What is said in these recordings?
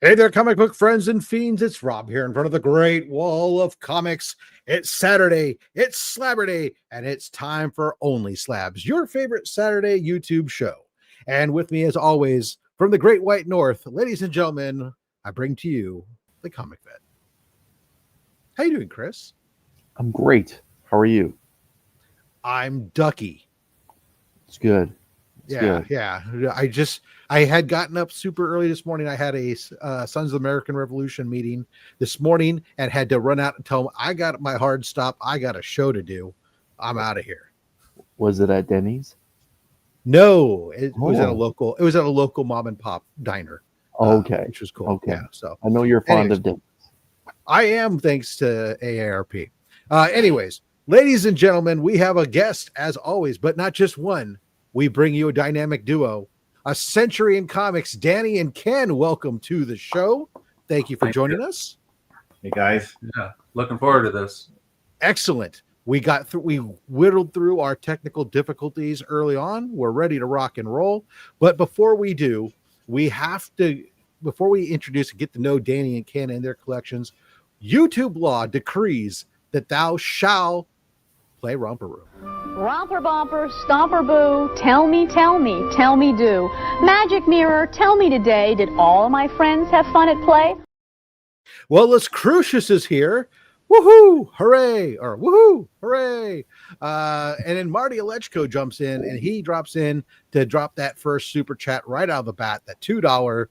Hey there, comic book friends and fiends. It's Rob here in front of the Great Wall of Comics. It's Saturday, it's Slabber Day, and it's time for OnlySlabs, your favorite Saturday YouTube show. And with me, as always, from the Great White North, ladies and gentlemen, I bring to you the Comic Vet. How you doing, Chris? I'm great. How are you? I'm Ducky. It's good. Yeah. I had gotten up super early this morning. I had a Sons of the American Revolution meeting this morning and had to run out and tell them I got my hard stop. I got a show to do. I'm out of here. Was it at Denny's? No, it was at a local. It was at a local mom and pop diner. Okay, which was cool. Okay, yeah. So I know you're fond of Denny's. I am, thanks to AARP. Anyways, ladies and gentlemen, we have a guest as always, but not just one. We bring you a dynamic duo, a century in comics. Danny and Ken, welcome to the show. Thank you for joining us. Hey guys. Yeah, looking forward to this. Excellent. We whittled through our technical difficulties early on. We're ready to rock and roll. But before we do, before we introduce and get to know Danny and Ken and their collections, YouTube law decrees that thou shall play Romperoo. Romper bumper, stomper boo, tell me, do. Magic mirror, tell me today, did all of my friends have fun at play? Well, Les Crucius is here. Woohoo! Hooray! Or woohoo! Hooray! And then Marty Alechko jumps in and he drops in to drop that first super chat right out of the bat, that $2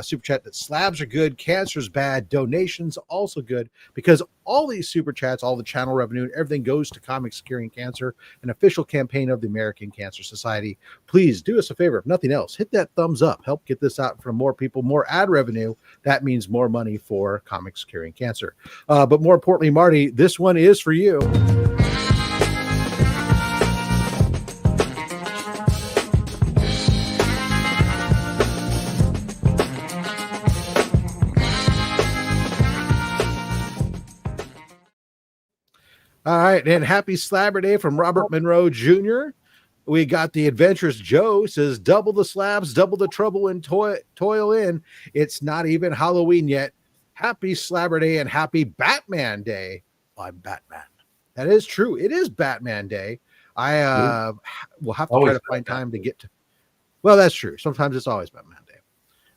super chat that slabs are good, cancer's bad, donations also good, because all these super chats, all the channel revenue, everything goes to Comics Curing Cancer, an official campaign of the American Cancer Society. Please do us a favor, if nothing else, hit that thumbs up, help get this out for more people, more ad revenue. That means more money for Comics Curing Cancer. But more importantly, Marty, this one is for you. All right, and happy Slabber Day from Robert Monroe Jr. We got the Adventurous Joe says, double the slabs, double the trouble, and toil in. It's not even Halloween yet. Happy Slabber Day and happy Batman Day. I'm Batman. That is true. It is Batman Day. I will have to try to find time to get to. Well, that's true. Sometimes it's always Batman Day.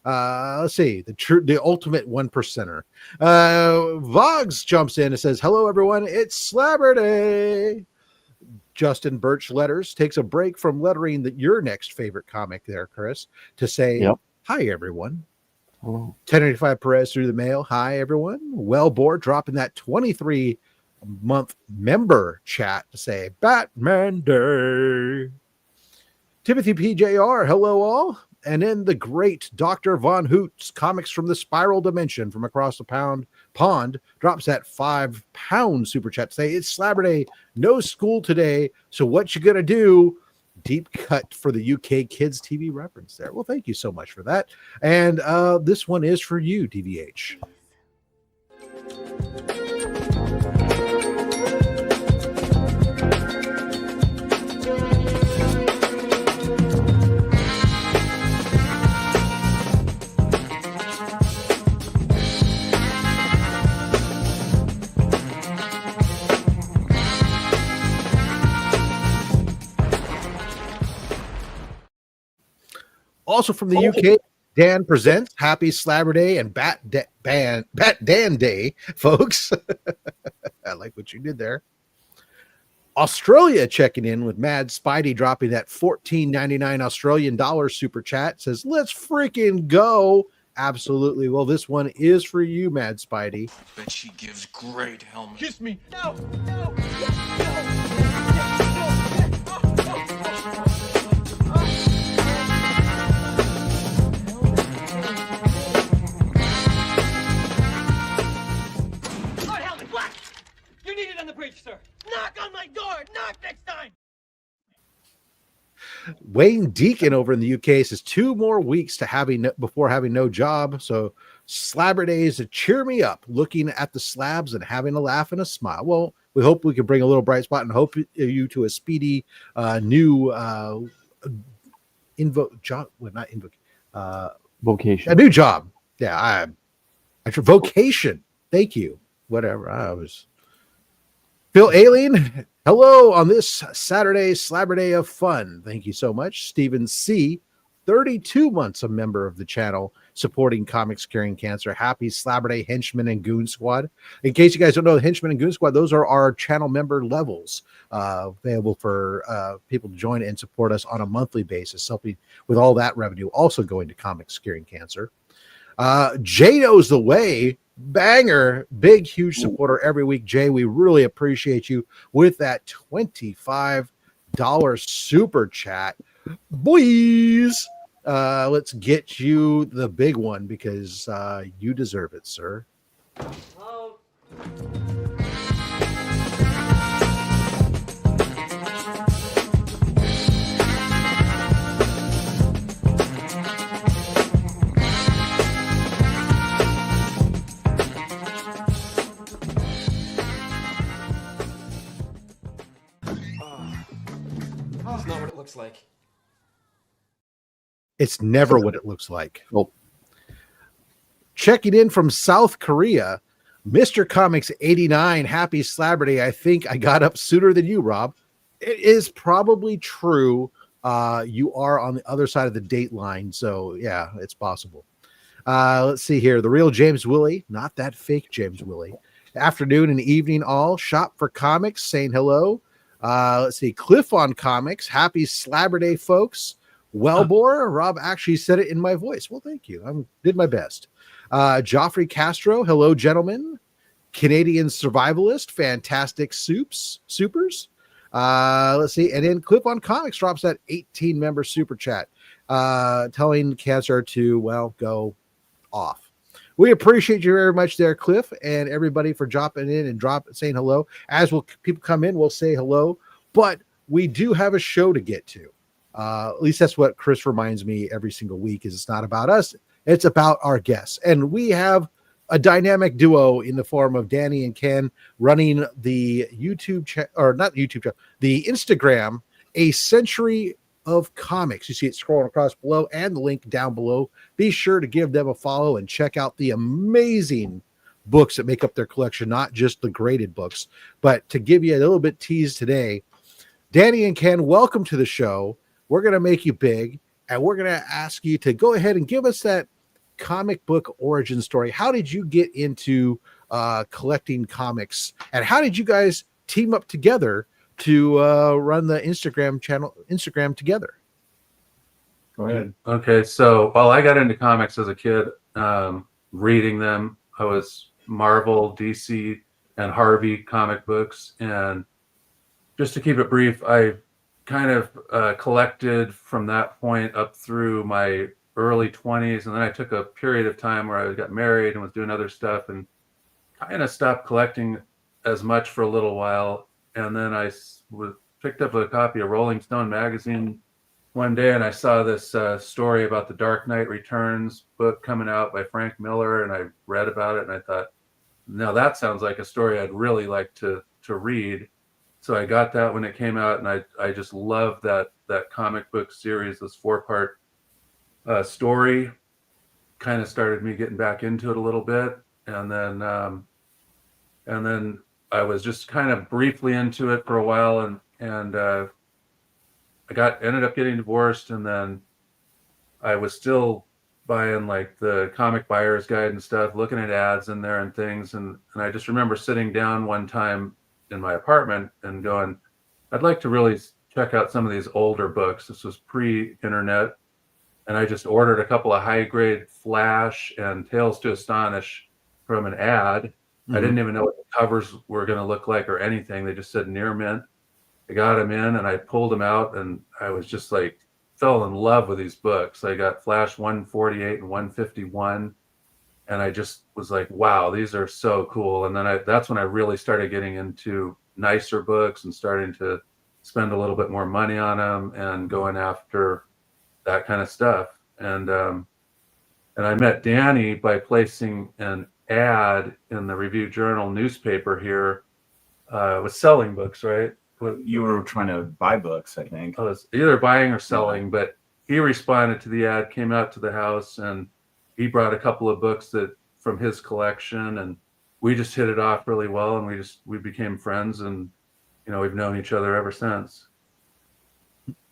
Let's see, the ultimate 1%er. Vogs jumps in and says, hello everyone, it's Slabber Day. Justin Birch Letters takes a break from lettering your next favorite comic there, Chris, to say, Hi everyone. Hello. 1085 Perez through the mail. Hi everyone. Well bored dropping that 23-month member chat to say Batman Day. Timothy PJR, hello all. And then the great Dr. Von Hoot's Comics from the Spiral Dimension from across the pond drops that £5 super chat to say, it's Slabber Day, no school today, so what you gonna do? Deep cut for the UK Kids TV reference there. Well, thank you so much for that. And this one is for you, DVH. Also from the UK, Dan presents Happy Slabber Day and Bat Dan Day, folks. I like what you did there. Australia checking in with Mad Spidey dropping that $14.99 Australian dollar super chat. Says, let's freaking go. Absolutely. Well, this one is for you, Mad Spidey. Bet she gives great helmet. Kiss me. No. On the bridge, sir. Knock on my door. Knock next time. Wayne Deacon over in the UK says 2 more weeks to before having no job. So Slabber Days to cheer me up, looking at the slabs and having a laugh and a smile. Well, we hope we can bring a little bright spot and hope you to a speedy new Vocation. a new job. Yeah, I vocation. Thank you. Whatever. I was Phil Alien. Hello on this Saturday Slabber Day of fun. Thank you so much. Stephen C. 32 months a member of the channel supporting Comics Curing Cancer. Happy Slabber Day, Henchman and Goon Squad. In case you guys don't know, the Henchman and Goon Squad, those are our channel member levels available for people to join and support us on a monthly basis, helping with all that revenue also going to Comics Curing Cancer. Jay knows the way. Banger, big, huge supporter every week. Jay, we really appreciate you with that $25 super chat. Boys, let's get you the big one because you deserve it, sir. Oh. It's not what it looks like. It's never what it looks like. Nope. Checking in from South Korea, Mr. Comics 89. Happy Slabber Day. I think I got up sooner than you, Rob. It is probably true. You are on the other side of the date line. So, yeah, it's possible. Let's see here. The real James Willie, not that fake James Willie. Afternoon and evening all. Shop for Comics saying hello. Let's see. Cliff on Comics. Happy Slabber Day, folks. Wellbore. Rob actually said it in my voice. Well, thank you. I did my best. Joffrey Castro. Hello, gentlemen. Canadian survivalist. Fantastic supers. Let's see. And then Cliff on Comics drops that 18-member super chat telling Cancer to, well, go off. We appreciate you very much there, Cliff, and everybody for dropping in and saying hello. As people come in, we'll say hello. But we do have a show to get to. At least that's what Chris reminds me every single week, is it's not about us. It's about our guests. And we have a dynamic duo in the form of Danny and Ken running the YouTube channel, or not the YouTube channel, the Instagram, A Century of Comics. You see it scrolling across below and the link down below. Be sure to give them a follow and check out the amazing books that make up their collection, not just the graded books. But to give you a little bit tease today, Danny and Ken, welcome to the show. We're going to make you big, and we're going to ask you to go ahead and give us that comic book origin story. How did you get into collecting comics, and how did you guys team up together to run the Instagram together? Go ahead. Okay, so while I got into comics as a kid, reading them, I was Marvel, DC, and Harvey comic books. And just to keep it brief, I kind of collected from that point up through my early 20s, and then I took a period of time where I got married and was doing other stuff and kind of stopped collecting as much for a little while. And then I picked up a copy of Rolling Stone magazine one day, and I saw this story about the Dark Knight Returns book coming out by Frank Miller, and I read about it, and I thought, now that sounds like a story I'd really like to read. So I got that when it came out, and I just loved that comic book series. This 4-part story kind of started me getting back into it a little bit, and then I was just kind of briefly into it for a while, and I ended up getting divorced, and then I was still buying like the Comic Buyer's Guide and stuff, looking at ads in there and things, and I just remember sitting down one time in my apartment and going, I'd like to really check out some of these older books. This was pre-internet, and I just ordered a couple of high-grade Flash and Tales to Astonish from an ad. Mm-hmm. I didn't even know what the covers were going to look like or anything. They just said near mint. I got them in, and I pulled them out, and I was just like, fell in love with these books. I got Flash 148 and 151, and I just was like, wow, these are so cool. And then that's when I really started getting into nicer books and starting to spend a little bit more money on them and going after that kind of stuff. And I met Danny by placing an ad in the Review Journal newspaper here. Was selling books, right? You were trying to buy books, I think. I was either buying or selling, but he responded to the ad, came out to the house, and he brought a couple of books that from his collection, and we just hit it off really well, and we became friends, and we've known each other ever since.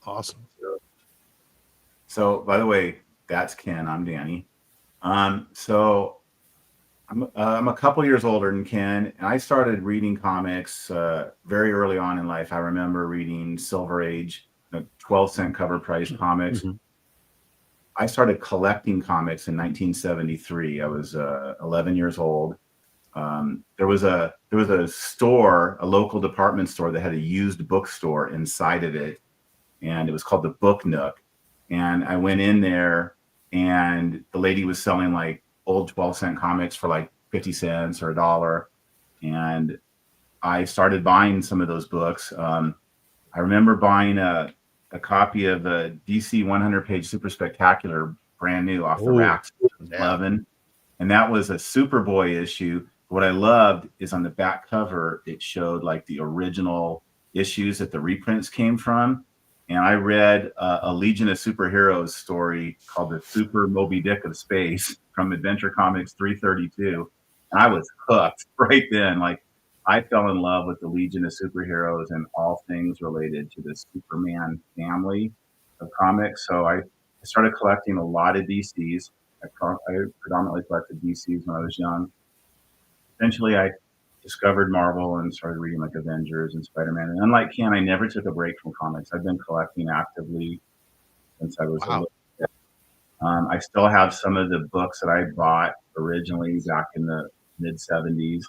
Awesome. So, by the way, that's Ken. I'm Danny. So I'm a couple years older than Ken, and I started reading comics very early on in life. I remember reading Silver Age, 12-cent cover price comics. Mhm. I started collecting comics in 1973. I was 11 years old. There was a store, a local department store that had a used bookstore inside of it, and it was called the Book Nook. And I went in there, and the lady was selling like old 12-cent comics for like 50 cents or $1. And I started buying some of those books. I remember buying a copy of the DC 100-page Super Spectacular, brand new off the racks. Yeah. And that was a Superboy issue. What I loved is on the back cover, it showed like the original issues that the reprints came from. And I read a Legion of Superheroes story called The Super Moby Dick of Space from Adventure Comics 332. And I was hooked right then. Like, I fell in love with the Legion of Superheroes and all things related to the Superman family of comics. So I started collecting a lot of DCs. I predominantly collected DCs when I was young. Eventually, I discovered Marvel and started reading like Avengers and Spider-Man. And unlike Ken, I never took a break from comics. I've been collecting actively since I was a little kid. I still have some of the books that I bought originally back in the mid-70s.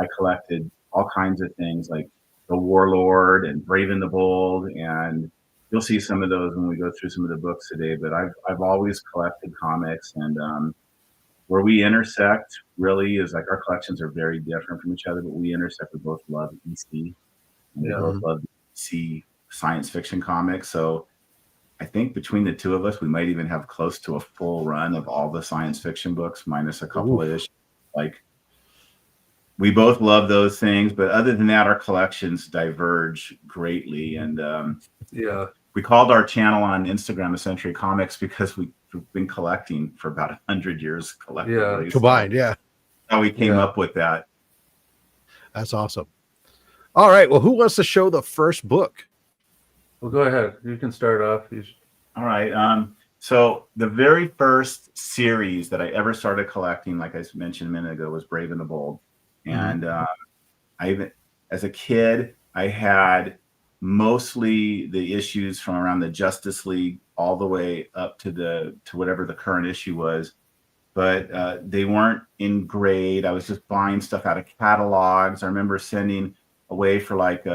I collected all kinds of things like The Warlord and Brave and the Bold, and you'll see some of those when we go through some of the books today. But I've always collected comics, and where we intersect really is like our collections are very different from each other, but we intersect. We both love EC, and we both love EC science fiction comics. So I think between the two of us, we might even have close to a full run of all the science fiction books, minus a couple of issues. Like, we both love those things, but other than that, our collections diverge greatly. And we called our channel on Instagram A Century Comics because we've been collecting for about 100 years collectively. Yeah, combined, so how we came up with that. That's awesome. All right, well, who wants to show the first book? Well, go ahead. You can start off. All right. So the very first series that I ever started collecting, like I mentioned a minute ago, was Brave and the Bold. And as a kid, I had mostly the issues from around the Justice League all the way up to whatever the current issue was, but they weren't in grade. I was just buying stuff out of catalogs. I remember sending away for like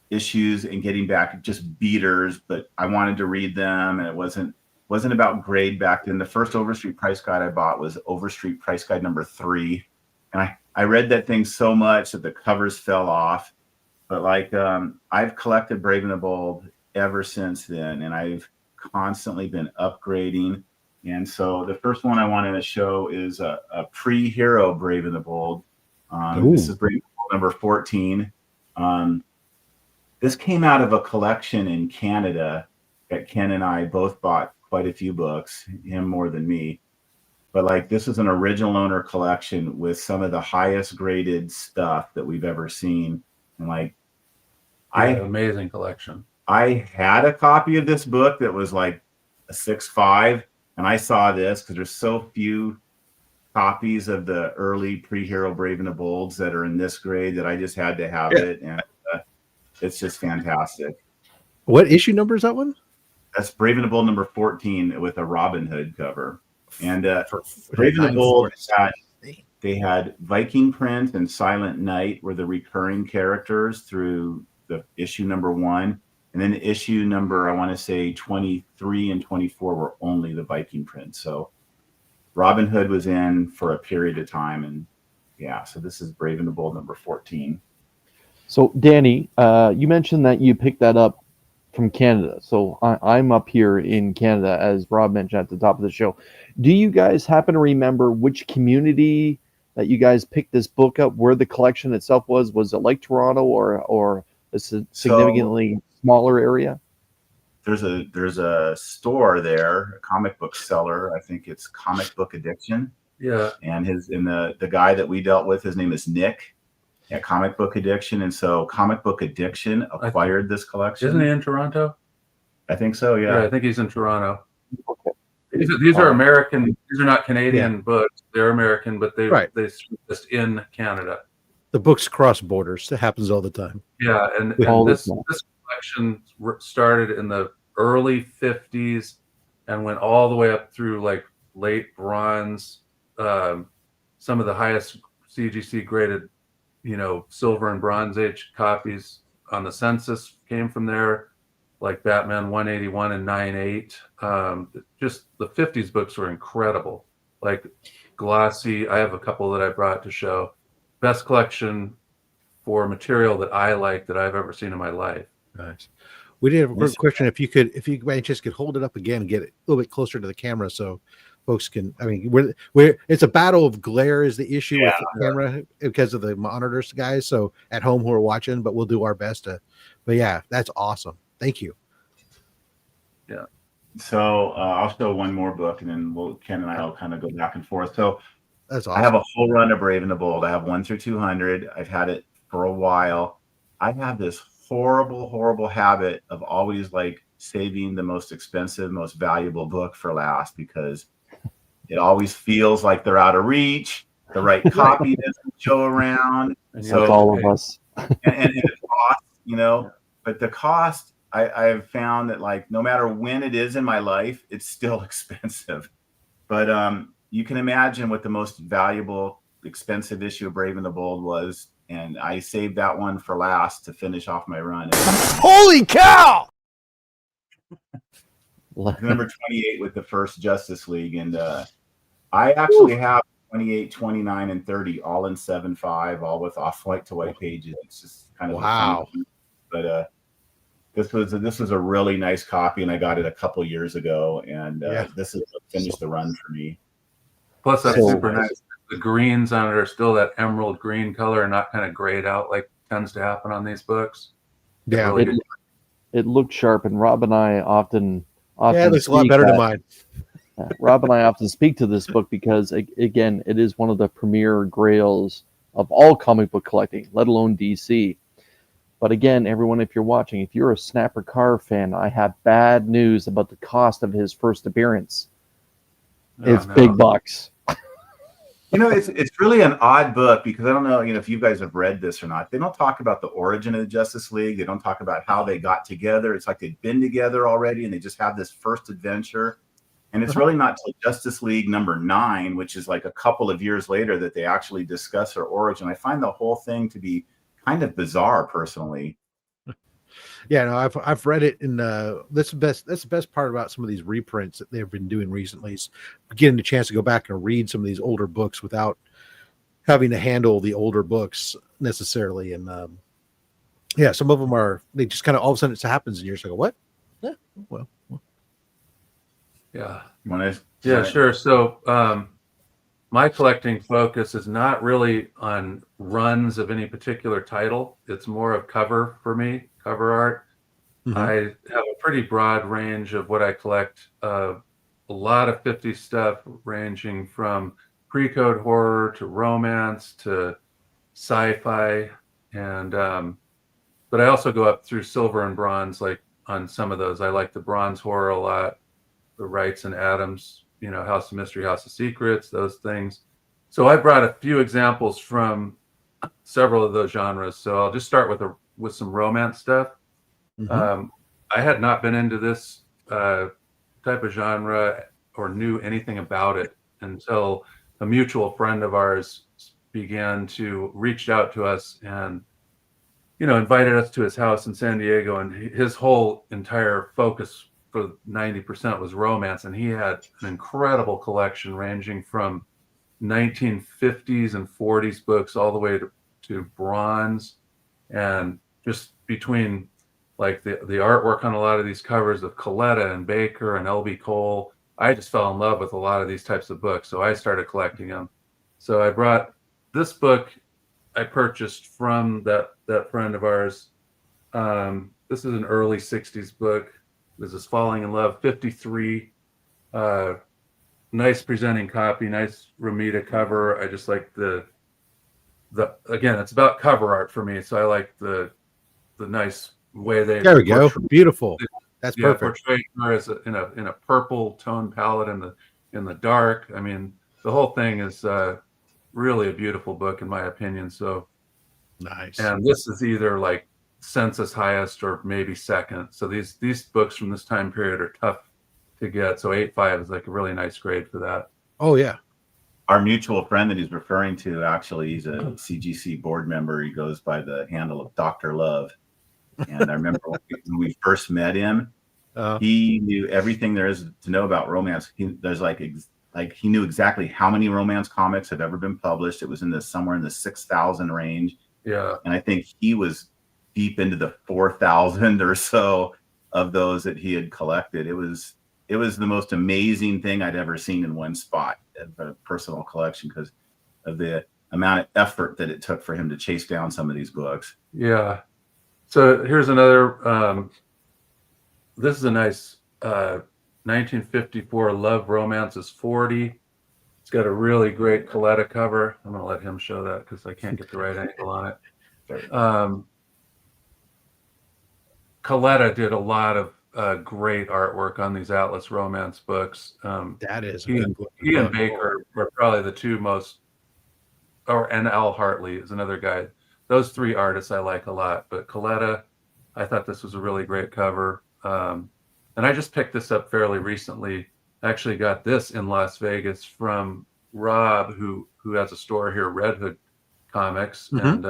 issues and getting back just beaters, but I wanted to read them, and it wasn't about grade back then. The first Overstreet Price Guide I bought was Overstreet Price Guide number 3, and I read that thing so much that the covers fell off. But like, I've collected Brave and the Bold ever since then, and I've constantly been upgrading. And so the first one I wanted to show is a pre-hero Brave and the Bold. This is Brave and the Bold number 14. This came out of a collection in Canada that Ken and I both bought quite a few books, him more than me. But like, this is an original owner collection with some of the highest graded stuff that we've ever seen. And like, amazing collection. I had a copy of this book that was like a 6.5, and I saw this because there's so few copies of the early pre-hero Brave and the Bolds that are in this grade that I just had to have it, and it's just fantastic. What issue number is that one? That's Brave and the Bold number 14 with a Robin Hood cover. And Brave and the Bold, they had Viking Print and Silent Night were the recurring characters through the issue number 1. And then issue number, I want to say 23 and 24 were only the Viking Print. So Robin Hood was in for a period of time. And yeah, so this is Brave and the Bold number 14. So Danny, you mentioned that you picked that up from Canada. So I'm up here in Canada, as Rob mentioned at the top of the show. Do you guys happen to remember which community that you guys picked this book up, where the collection itself was? Was it like Toronto or a significantly smaller area? there's a store there, a comic book seller. I think it's Comic Book Addiction. Yeah. And the guy that we dealt with, his name is Nick at Comic Book Addiction. And so Comic Book Addiction acquired this collection. Isn't he in Toronto? I think so, yeah. I think he's in Toronto. These are American. These are not Canadian books. They're American, but they just in Canada. The books cross borders. It happens all the time. Yeah, and this collection started in the early 50s and went all the way up through like late bronze. Some of the highest CGC graded, silver and Bronze Age copies on the census came from there, like Batman 181 and 98. Just the 50s books were incredible. Like glossy. I have a couple that I brought to show. Best collection for material that I like that I've ever seen in my life. Nice. We did have a quick question. If you by any chance could hold it up again and get it a little bit closer to the camera so folks can, we're it's a battle of glare is the issue with the camera because of the monitors, guys. So at home who are watching, but we'll do our best to, but yeah, that's awesome. Thank you. Yeah. So I'll show one more book and then Ken and I will kind of go back and forth. So that's awesome. I have a whole run of Brave and the Bold. I have 1 through 200. I've had it for a while. I have this horrible habit of always like saving the most expensive, most valuable book for last because it always feels like they're out of reach. The right copy doesn't show around. So that's all of us. and it costs, but the cost, I've found that like no matter when it is in my life, it's still expensive. But you can imagine what the most valuable, expensive issue of Brave and the Bold was. And I saved that one for last to finish off my run. Holy cow! Number 28 with the first Justice League. And I actually have 28, 29, and 30 all in 7.5, all with off-white to white pages. It's just kind of wow. But this was a really nice copy, and I got it a couple years ago. And this is what finished the run for me. Plus, that's super nice. The greens on it are still that emerald green color, and not kind of grayed out like tends to happen on these books. Yeah, it looked sharp, and Rob and I often it looks a lot better than mine. Rob and I often speak to this book because, again, it is one of the premier grails of all comic book collecting, let alone DC. But again, everyone, if you're watching, if you're a Snapper Carr fan, I have bad news about the cost of his first appearance. It's big bucks. It's really an odd book because I don't know, if you guys have read this or not. They don't talk about the origin of the Justice League. They don't talk about how they got together. It's like they've been together already and they just have this first adventure. And it's really not till Justice League number 9, which is like a couple of years later, that they actually discuss their origin. I find the whole thing to be kind of bizarre personally. Yeah, no, I've read it, and that's the best part about some of these reprints that they've been doing recently is getting the chance to go back and read some of these older books without having to handle the older books necessarily. And some of them they just kind of all of a sudden it happens, and you're just like, what? Yeah, well. Yeah. Yeah, sure. So my collecting focus is not really on runs of any particular title. It's more of cover for me, cover art. Mm-hmm. I have a pretty broad range of what I collect. A lot of 50s stuff ranging from pre-code horror to romance to sci-fi. And but I also go up through silver and bronze, like on some of those. I like the bronze horror a lot, the Wrights and Adams, House of Mystery, House of Secrets, those things. So I brought a few examples from several of those genres. So I'll just start with some romance stuff. Mm-hmm. I had not been into this type of genre or knew anything about it until a mutual friend of ours reached out to us and, invited us to his house in San Diego. And his whole entire focus for 90% was romance. And he had an incredible collection ranging from 1950s and 40s books all the way to bronze, and just between like the artwork on a lot of these covers of Coletta and Baker and L.B. Cole, I just fell in love with a lot of these types of books. So I started collecting them. So I brought this book I purchased from that friend of ours. This is an early 60s book. This is Falling in Love 53. Nice presenting copy, nice Romita cover. I just like the again, it's about cover art for me, so I like the nice way they There we go. portray, Beautiful. That's perfect. portray her as in a purple tone palette in the dark. I mean, the whole thing is really a beautiful book in my opinion. So Nice. and this is either like census highest or maybe second. So these books from this time period are tough to get. So 8.5 is like a really nice grade for that. Oh yeah. Our mutual friend that he's referring to, actually, he's a CGC board member. He goes by the handle of Dr. Love. And I remember when we first met him, he knew everything there is to know about romance. He knew exactly how many romance comics have ever been published. It was somewhere in the 6,000 range. Yeah. And I think he was deep into the 4,000 or so of those that he had collected. It was the most amazing thing I'd ever seen in one spot of a personal collection because of the amount of effort that it took for him to chase down some of these books. Yeah. So here's another, this is a nice 1954 Love Romance is 40. It's got a really great Coletta cover. I'm going to let him show that because I can't get the right angle on it. Coletta did a lot of great artwork on these Atlas Romance books. That is he and Baker were probably the two most, and Al Hartley is another guy. Those three artists I like a lot, but Coletta, I thought this was a really great cover. And I just picked this up fairly recently. I actually got this in Las Vegas from Rob, who has a store here, Red Hood Comics, and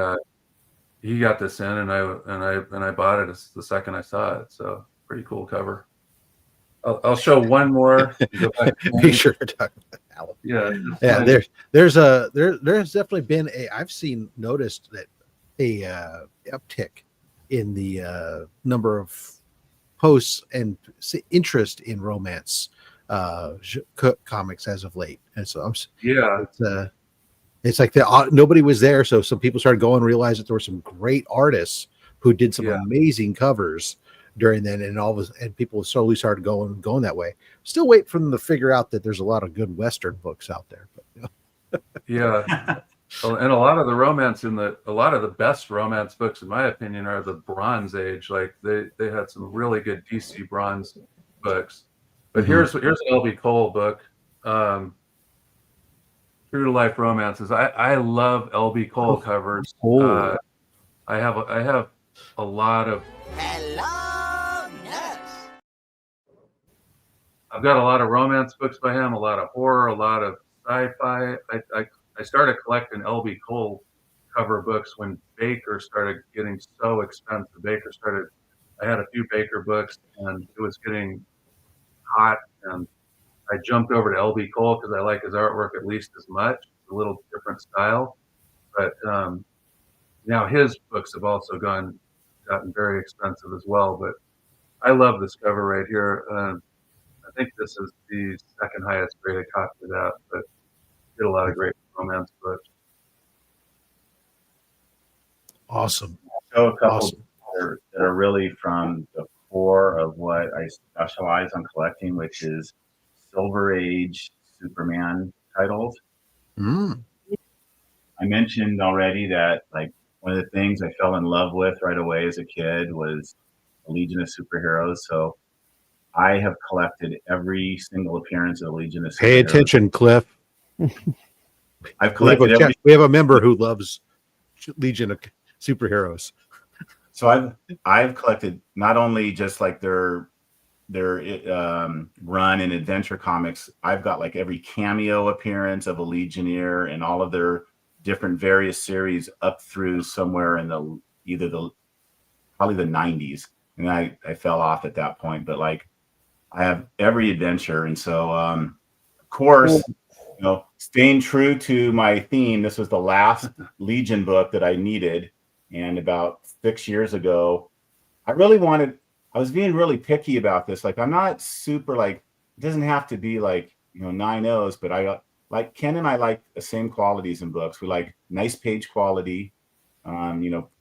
he got this in, and I bought it the second I saw it. So pretty cool cover. I'll show one more. Be sure to talk about that one. Yeah. There's definitely been I've noticed that a uptick in the number of posts and interest in romance comics as of late. And so it's like nobody was there, so some people started going, realized that there were some great artists who did some amazing covers during then, and people slowly started going that way. Still wait for them to figure out that there's a lot of good Western books out there. But, yeah. Well, and a lot of the best romance books, in my opinion, are the Bronze Age. Like they had some really good DC Bronze books. But here's an L.B. Cole book, True to Life Romances. I love L.B. Cole covers. I have a lot of. I've got a lot of romance books by him, a lot of horror, a lot of sci-fi. I started collecting L.B. Cole cover books when Baker started getting so expensive. I had a few Baker books, and it was getting hot, and I jumped over to L.B. Cole because I like his artwork at least as much. It's a little different style, but now his books have also gotten very expensive as well. But I love this cover right here. I think this is the second highest graded copy of that, but did a lot of great romance books. awesome. So a couple that are really from the core of what I specialize on collecting, which is Silver Age Superman titles. I mentioned already that like one of the things I fell in love with right away as a kid was a Legion of Superheroes. So I have collected every single appearance of the Legion of Superheroes. Pay attention, Cliff. I've collected we have a member who loves Legion of Superheroes. So I've collected not only just like their run in Adventure Comics. I've got like every cameo appearance of a Legionnaire and all of their different various series up through somewhere in probably the 90s. And I fell off at that point, but like I have every adventure. And so, of course, staying true to my theme, this was the last Legion book that I needed. And about 6 years ago, I was being really picky about this. Like, I'm not super like, it doesn't have to be like, 9 O's, but I like Ken and I like the same qualities in books. We like nice page quality.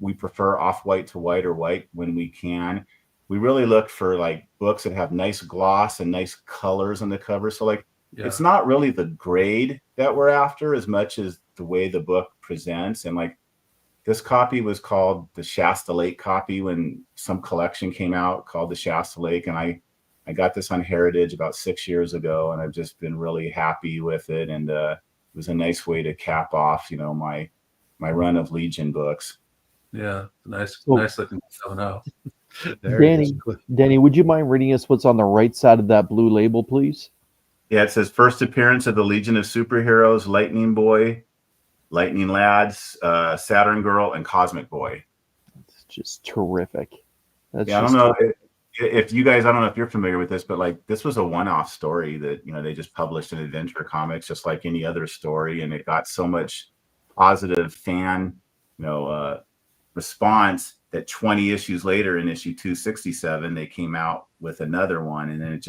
We prefer off-white to white or white when we can. we really look for like books that have nice gloss and nice colors on the cover. So like, it's not really the grade that we're after as much as the way the book presents. And like, this copy was called the Shasta Lake copy when some collection came out called the Shasta Lake. And I got this on Heritage about 6 years ago, and I've just been really happy with it. And it was a nice way to cap off, my run of Legion books. Yeah, nice looking 7-0. Danny, would you mind reading us what's on the right side of that blue label, please? Yeah, it says first appearance of the Legion of Superheroes, Lightning Boy, Lightning Lads, Saturn Girl, and Cosmic Boy. It's just terrific. I don't know if you guys, I don't know if you're familiar with this, but like this was a one-off story that, they just published in Adventure Comics, just like any other story. And it got so much positive fan, response that 20 issues later in issue 267, they came out with another one. And then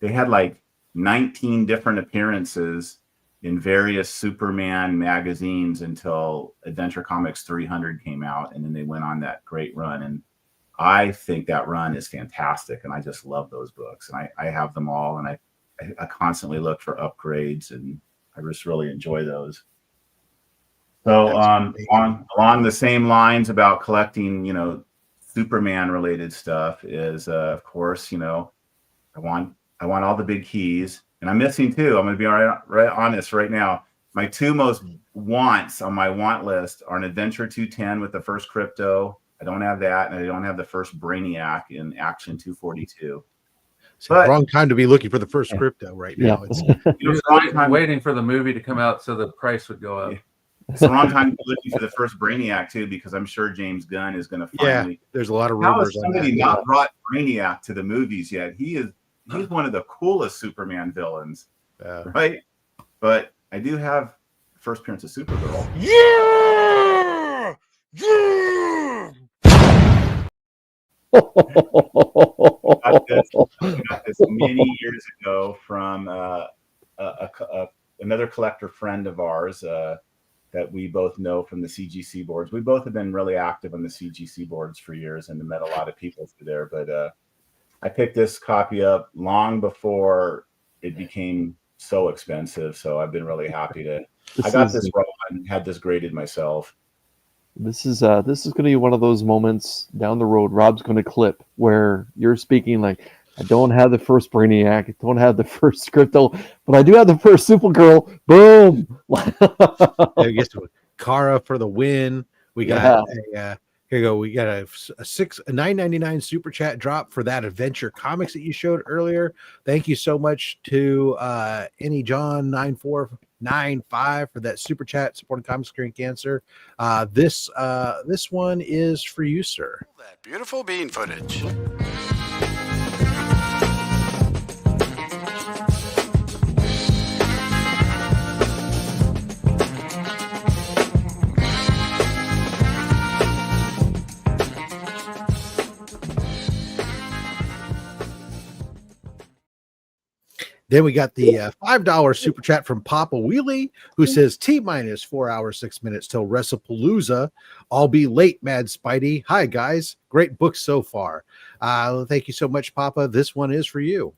they had like 19 different appearances in various Superman magazines until Adventure Comics 300 came out. And then they went on that great run. And I think that run is fantastic. And I just love those books. And I have them all. And I constantly look for upgrades, and I just really enjoy those. So along the same lines about collecting, Superman related stuff is, of course, I want all the big keys, and I'm missing two. I'm going to be right honest right now. My two most wants on my want list are an Adventure 210 with the first Crypto. I don't have that, and I don't have the first Brainiac in Action 242. But wrong time to be looking for the first Crypto right now. It's waiting for the movie to come out so the price would go up. It's the wrong time to be looking for the first Brainiac too, because I'm sure James Gunn is going to finally. Yeah, there's a lot of rumors. How has somebody not brought Brainiac to the movies yet? He's one of the coolest Superman villains, right? But I do have first appearance of Supergirl. Yeah! I got this many years ago from another collector friend of ours that we both know from the CGC boards. We both have been really active on the CGC boards for years and met a lot of people through there. But I picked this copy up long before it became so expensive. So I've been really happy I got this raw and had this graded myself. This is going to be one of those moments down the road Rob's going to clip where you're speaking like, I don't have the first Brainiac, I don't have the first Crypto, but I do have the first Supergirl. Boom! I guess Kara for the win. We got here you go. We got a $9.99 super chat drop for that Adventure Comics that you showed earlier. Thank you so much to Any John 9495 for that super chat supporting comics curing cancer. This one is for you, sir. That beautiful bean footage. Then we got the $5 super chat from Papa Wheelie, who says T-minus 4 hours, 6 minutes till WrestlePalooza. I'll be late, Mad Spidey. Hi, guys. Great book so far. Thank you so much, Papa. This one is for you.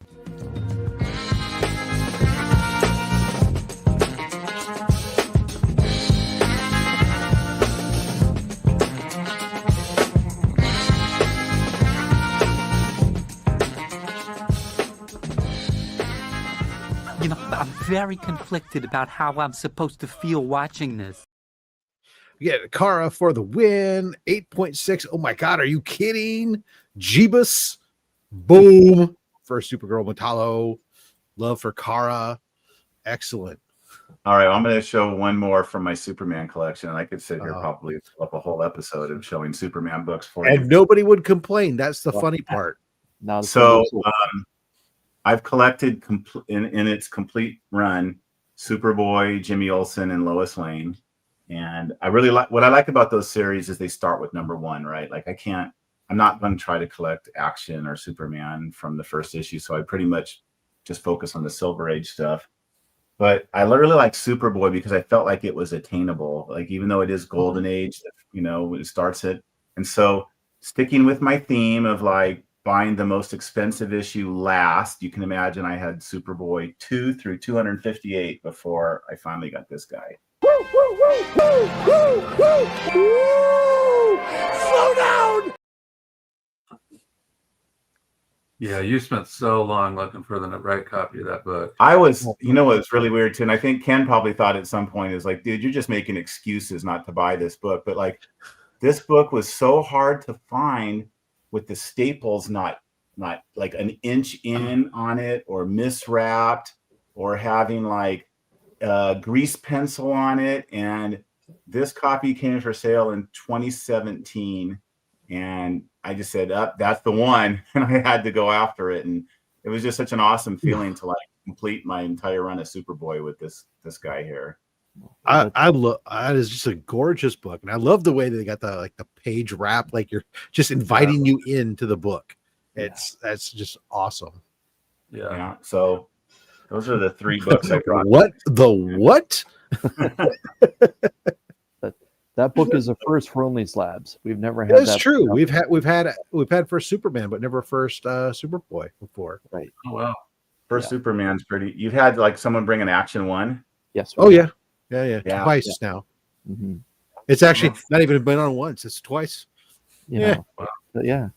I'm very conflicted about how I'm supposed to feel watching this. We get Kara for the win. 8.6. Oh my God, are you kidding? Jeebus. Boom. First Supergirl Metallo. Love for Kara. Excellent. All right, I'm going to show one more from my Superman collection. And I could sit here probably up a whole episode of showing Superman books for you. And nobody would complain. That's the funny part. So I've collected in its complete run Superboy, Jimmy Olsen, and Lois Lane. And I really like what I like about those series is they start with number one, right? Like I'm not going to try to collect Action or Superman from the first issue. So I pretty much just focus on the Silver Age stuff. But I really like Superboy because I felt like it was attainable. Like, even though it is Golden Age, it starts it. And so sticking with my theme of like buying the most expensive issue last. You can imagine I had Superboy 2 through 258 before I finally got this guy. Slow down! Yeah, you spent so long looking for the right copy of that book. I was, you know, what's really weird too, and I think Ken probably thought at some point is like, dude, you're just making excuses not to buy this book. But like, this book was so hard to find with the staples not like an inch in on it, or miswrapped, or having like a grease pencil on it. And this copy came for sale in 2017, and I just said, that's the one. And I had to go after it. And it was just such an awesome feeling to like complete my entire run of Superboy with this guy here. I love that is just a gorgeous book, and I love the way they got the page wrap, like you're just inviting you into the book. That's just awesome. Yeah. So those are the 3 books I brought. What what? That book is a first for OnlySlabs. We've never had. That's that true. before. We've had first Superman, but never first Superboy before. Right. Oh, wow. First Superman's pretty. You've had like someone bring an Action 1. Yes. Oh yeah. Twice now. Mm-hmm. It's actually not even been on once. It's twice. Yeah. Yeah.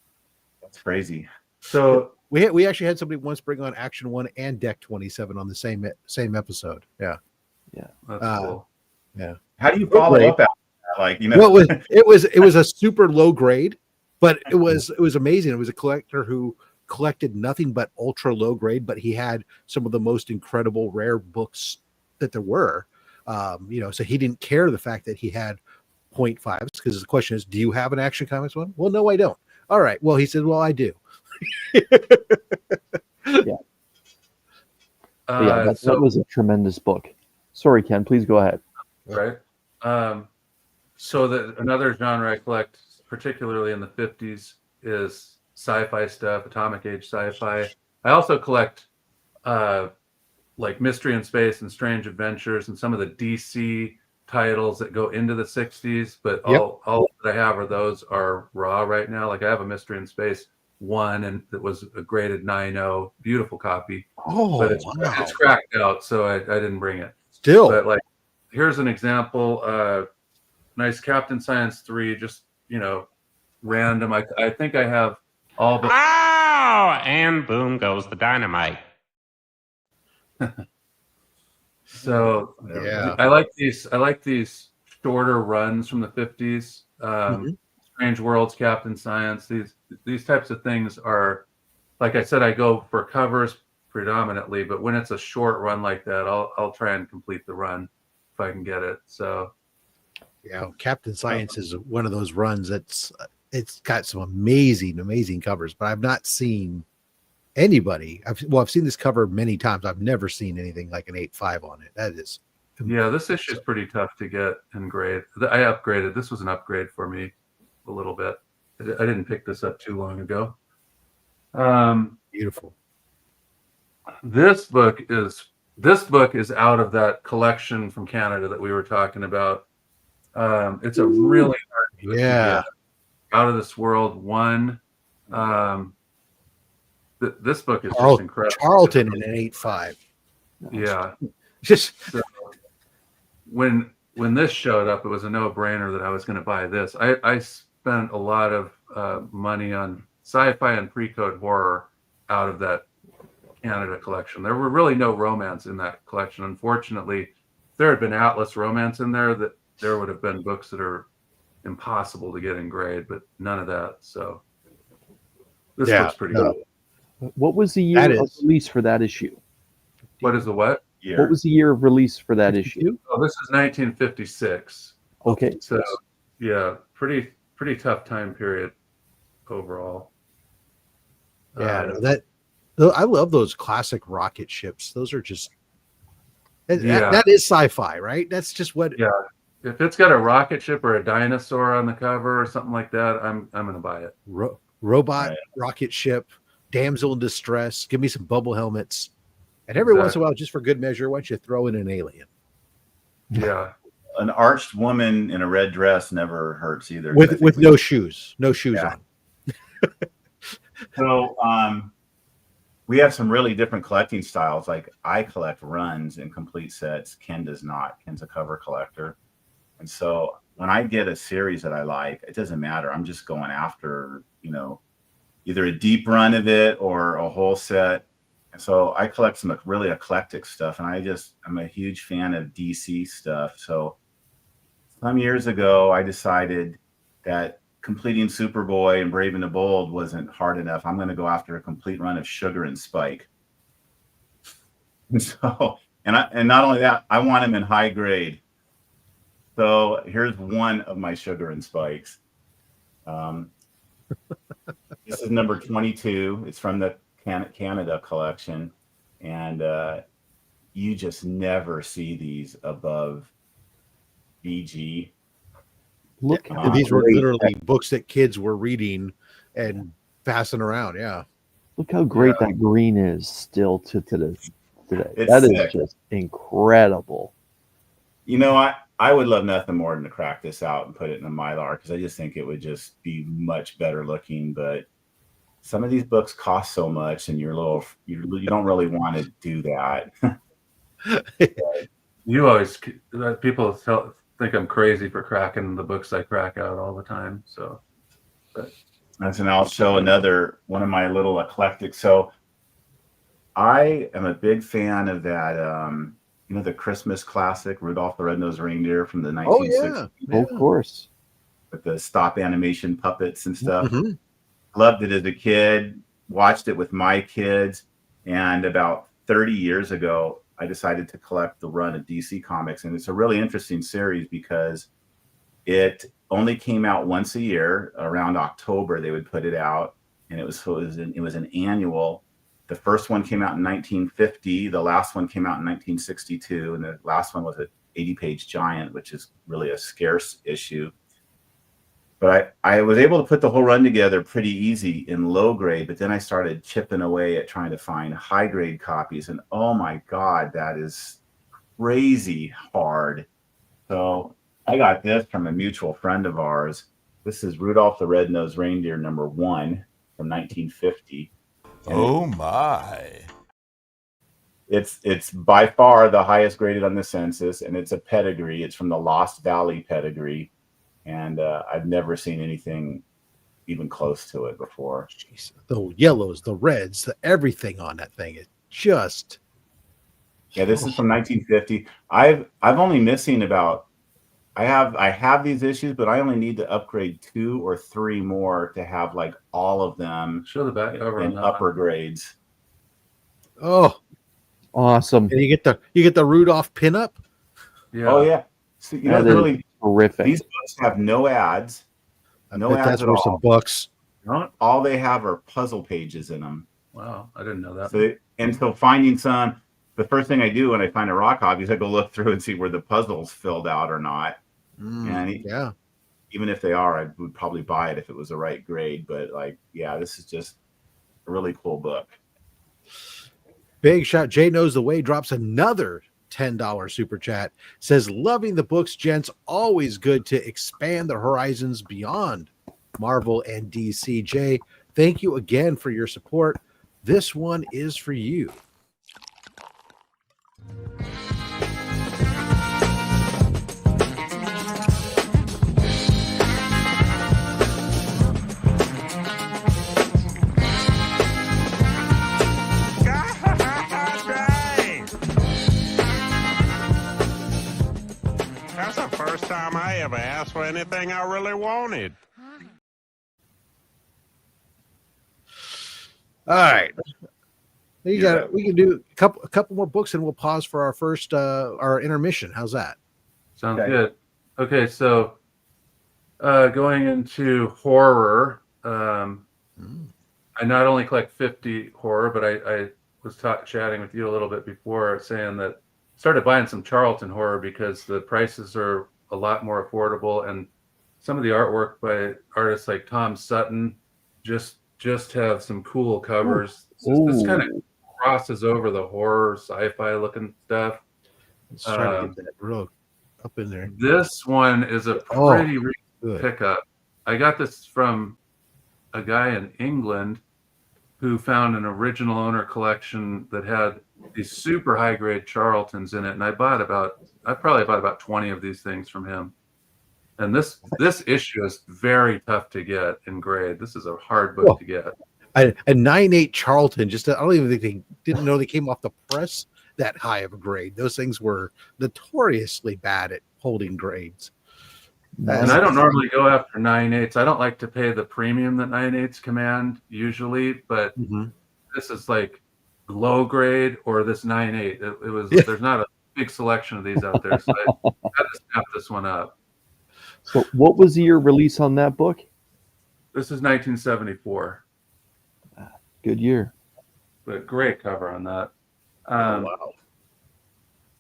That's crazy. So we actually had somebody once bring on Action 1 and Deck 27 on the same episode. Yeah. that's cool. Yeah. How do you follow up after that? Like, you know, Well, it was a super low grade, but it was amazing. It was a collector who collected nothing but ultra low grade, but he had some of the most incredible rare books that there were. So he didn't care the fact that he had 0.5s, because the question is, do you have an Action Comics one? Well, no, I don't. All right. Well, he said, well, I do. That was a tremendous book. Sorry, Ken, please go ahead. Right. So another genre I collect, particularly in the 50s, is sci-fi stuff, atomic age sci-fi. I also collect like Mystery in Space and Strange Adventures and some of the DC titles that go into the 60s, but all that I have are raw right now. Like I have a Mystery in Space 1, and it was a graded 9.0, beautiful copy. Oh, but it's cracked out, so I didn't bring it. Still, but like here's an example. Nice Captain Science 3, just random. I think I have all but and boom goes the dynamite. So yeah, I like these shorter runs from the 50s. Strange Worlds, Captain Science. These types of things are, like I said, I go for covers predominantly, but when it's a short run like that, I'll try and complete the run if I can get it. So yeah, Captain Science is one of those runs it's got some amazing covers, but I've not seen anybody. I've seen this cover many times. I've never seen anything like an 8.5 on it. That is, yeah, this issue is pretty tough to get and grade. I upgraded. This was an upgrade for me a little bit. I didn't pick this up too long ago. beautiful. This book is out of that collection from Canada that we were talking about. It's a really hard book to get. Out of This World 1. This book is just incredible. Charlton in an 8.5. Yeah. Just so when this showed up, it was a no-brainer that I was going to buy this. I spent a lot of money on sci-fi and pre-code horror out of that Canada collection. There were really no romance in that collection. Unfortunately, if there had been Atlas romance in there, that there would have been books that are impossible to get in grade, but none of that. So this looks pretty good. What was the year of release for that issue? What is the what? Year. What was the year of release for that issue? Oh, this is 1956. Okay. So yeah, pretty tough time period overall. I love those classic rocket ships. Those are just that is sci-fi, right? That's just what. Yeah, if it's got a rocket ship or a dinosaur on the cover or something like that, I'm gonna buy it. Robot rocket ship, damsel in distress. Give me some bubble helmets, and every once in a while, just for good measure, why don't you throw in an alien? Yeah, an arched woman in a red dress never hurts either. With no shoes on. So we have some really different collecting styles. Like I collect runs and complete sets. Ken does not. Ken's a cover collector. And so when I get a series that I like, it doesn't matter. I'm just going after, either a deep run of it or a whole set. And so I collect some really eclectic stuff. And I'm a huge fan of DC stuff. So some years ago, I decided that completing Superboy and Brave and the Bold wasn't hard enough. I'm going to go after a complete run of Sugar and Spike. And so, and not only that, I want them in high grade. So here's one of my Sugar and Spikes. This is number 22. It's from the Canada collection. And you just never see these above BG. Look, And these were literally books that kids were reading and passing around. Yeah. look how great that green is still to today. It's That is sick. just incredible. I would love nothing more than to crack this out and put it in a Mylar because I just think it would just be much better looking. But some of these books cost so much, and you don't really want to do that. You always people think I'm crazy for cracking the books I crack out all the time. So, And I'll show another one of my little eclectic. So I am a big fan of that. The Christmas classic, Rudolph the Red-Nosed Reindeer from the 1960s. Oh, of course. With the stop animation puppets and stuff. Mm-hmm. Loved it as a kid, watched it with my kids. And about 30 years ago, I decided to collect the run of DC Comics. And it's a really interesting series because it only came out once a year. Around October, they would put it out. And it was an annual. The first one came out in 1950. The last one came out in 1962. And the last one was an 80-page giant, which is really a scarce issue. But I was able to put the whole run together pretty easy in low grade. But then I started chipping away at trying to find high grade copies. And oh my God, that is crazy hard. So I got this from a mutual friend of ours. This is Rudolph the Red-Nosed Reindeer #1 from 1950. Oh my. It's by far the highest graded on the census, and it's a pedigree. It's from the Lost Valley pedigree, and I've never seen anything even close to it before. Jeez. The yellows, the reds, the everything on that thing is just. Yeah, this is from 1950. I've only missing about. I have these issues, but I only need to upgrade 2 or 3 more to have like all of them show the back cover in upper grades. Oh, awesome! And you get the Rudolph pinup. Yeah. Oh yeah. So, That is really horrific. These books have no ads. No ads that's at worth all. some bucks. All they have are puzzle pages in them. Wow, I didn't know that. So finding some, the first thing I do when I find a raw copy is I go look through and see where the puzzle's filled out or not. And even if they are, I would probably buy it if it was the right grade. But this is just a really cool book. Big shot. Jay Knows the Way drops another $10 super chat. Says, loving the books, gents. Always good to expand the horizons beyond Marvel and DC. Jay, thank you again for your support. This one is for you. That's the first time I ever asked for anything I really wanted. All right. We can do a couple more books and we'll pause for our first our intermission. How's that? Sounds good. Okay, so going into horror, I not only collect 50 horror, but I was chatting with you a little bit before, saying that I started buying some Charlton horror because the prices are a lot more affordable, and some of the artwork by artists like Tom Sutton just have some cool covers. This kind of crosses over the horror sci-fi looking stuff. Let's try to get that real up in there. This one is a pretty recent pickup. I got this from a guy in England who found an original owner collection that had these super high grade Charltons in it, and I probably bought about 20 of these things from him. And this issue is very tough to get in grade. This is a hard book to get. A 9.8 Charlton, I don't even think they didn't know they came off the press that high of a grade. Those things were notoriously bad at holding grades. And I don't normally go after 9.8s. I don't like to pay the premium that 9.8s command usually, but this is like low grade or this 9.8. It was there's not a big selection of these out there, so I had to snap this one up. So what was the year release on that book? This is 1974. Good year. But great cover on that. Wow.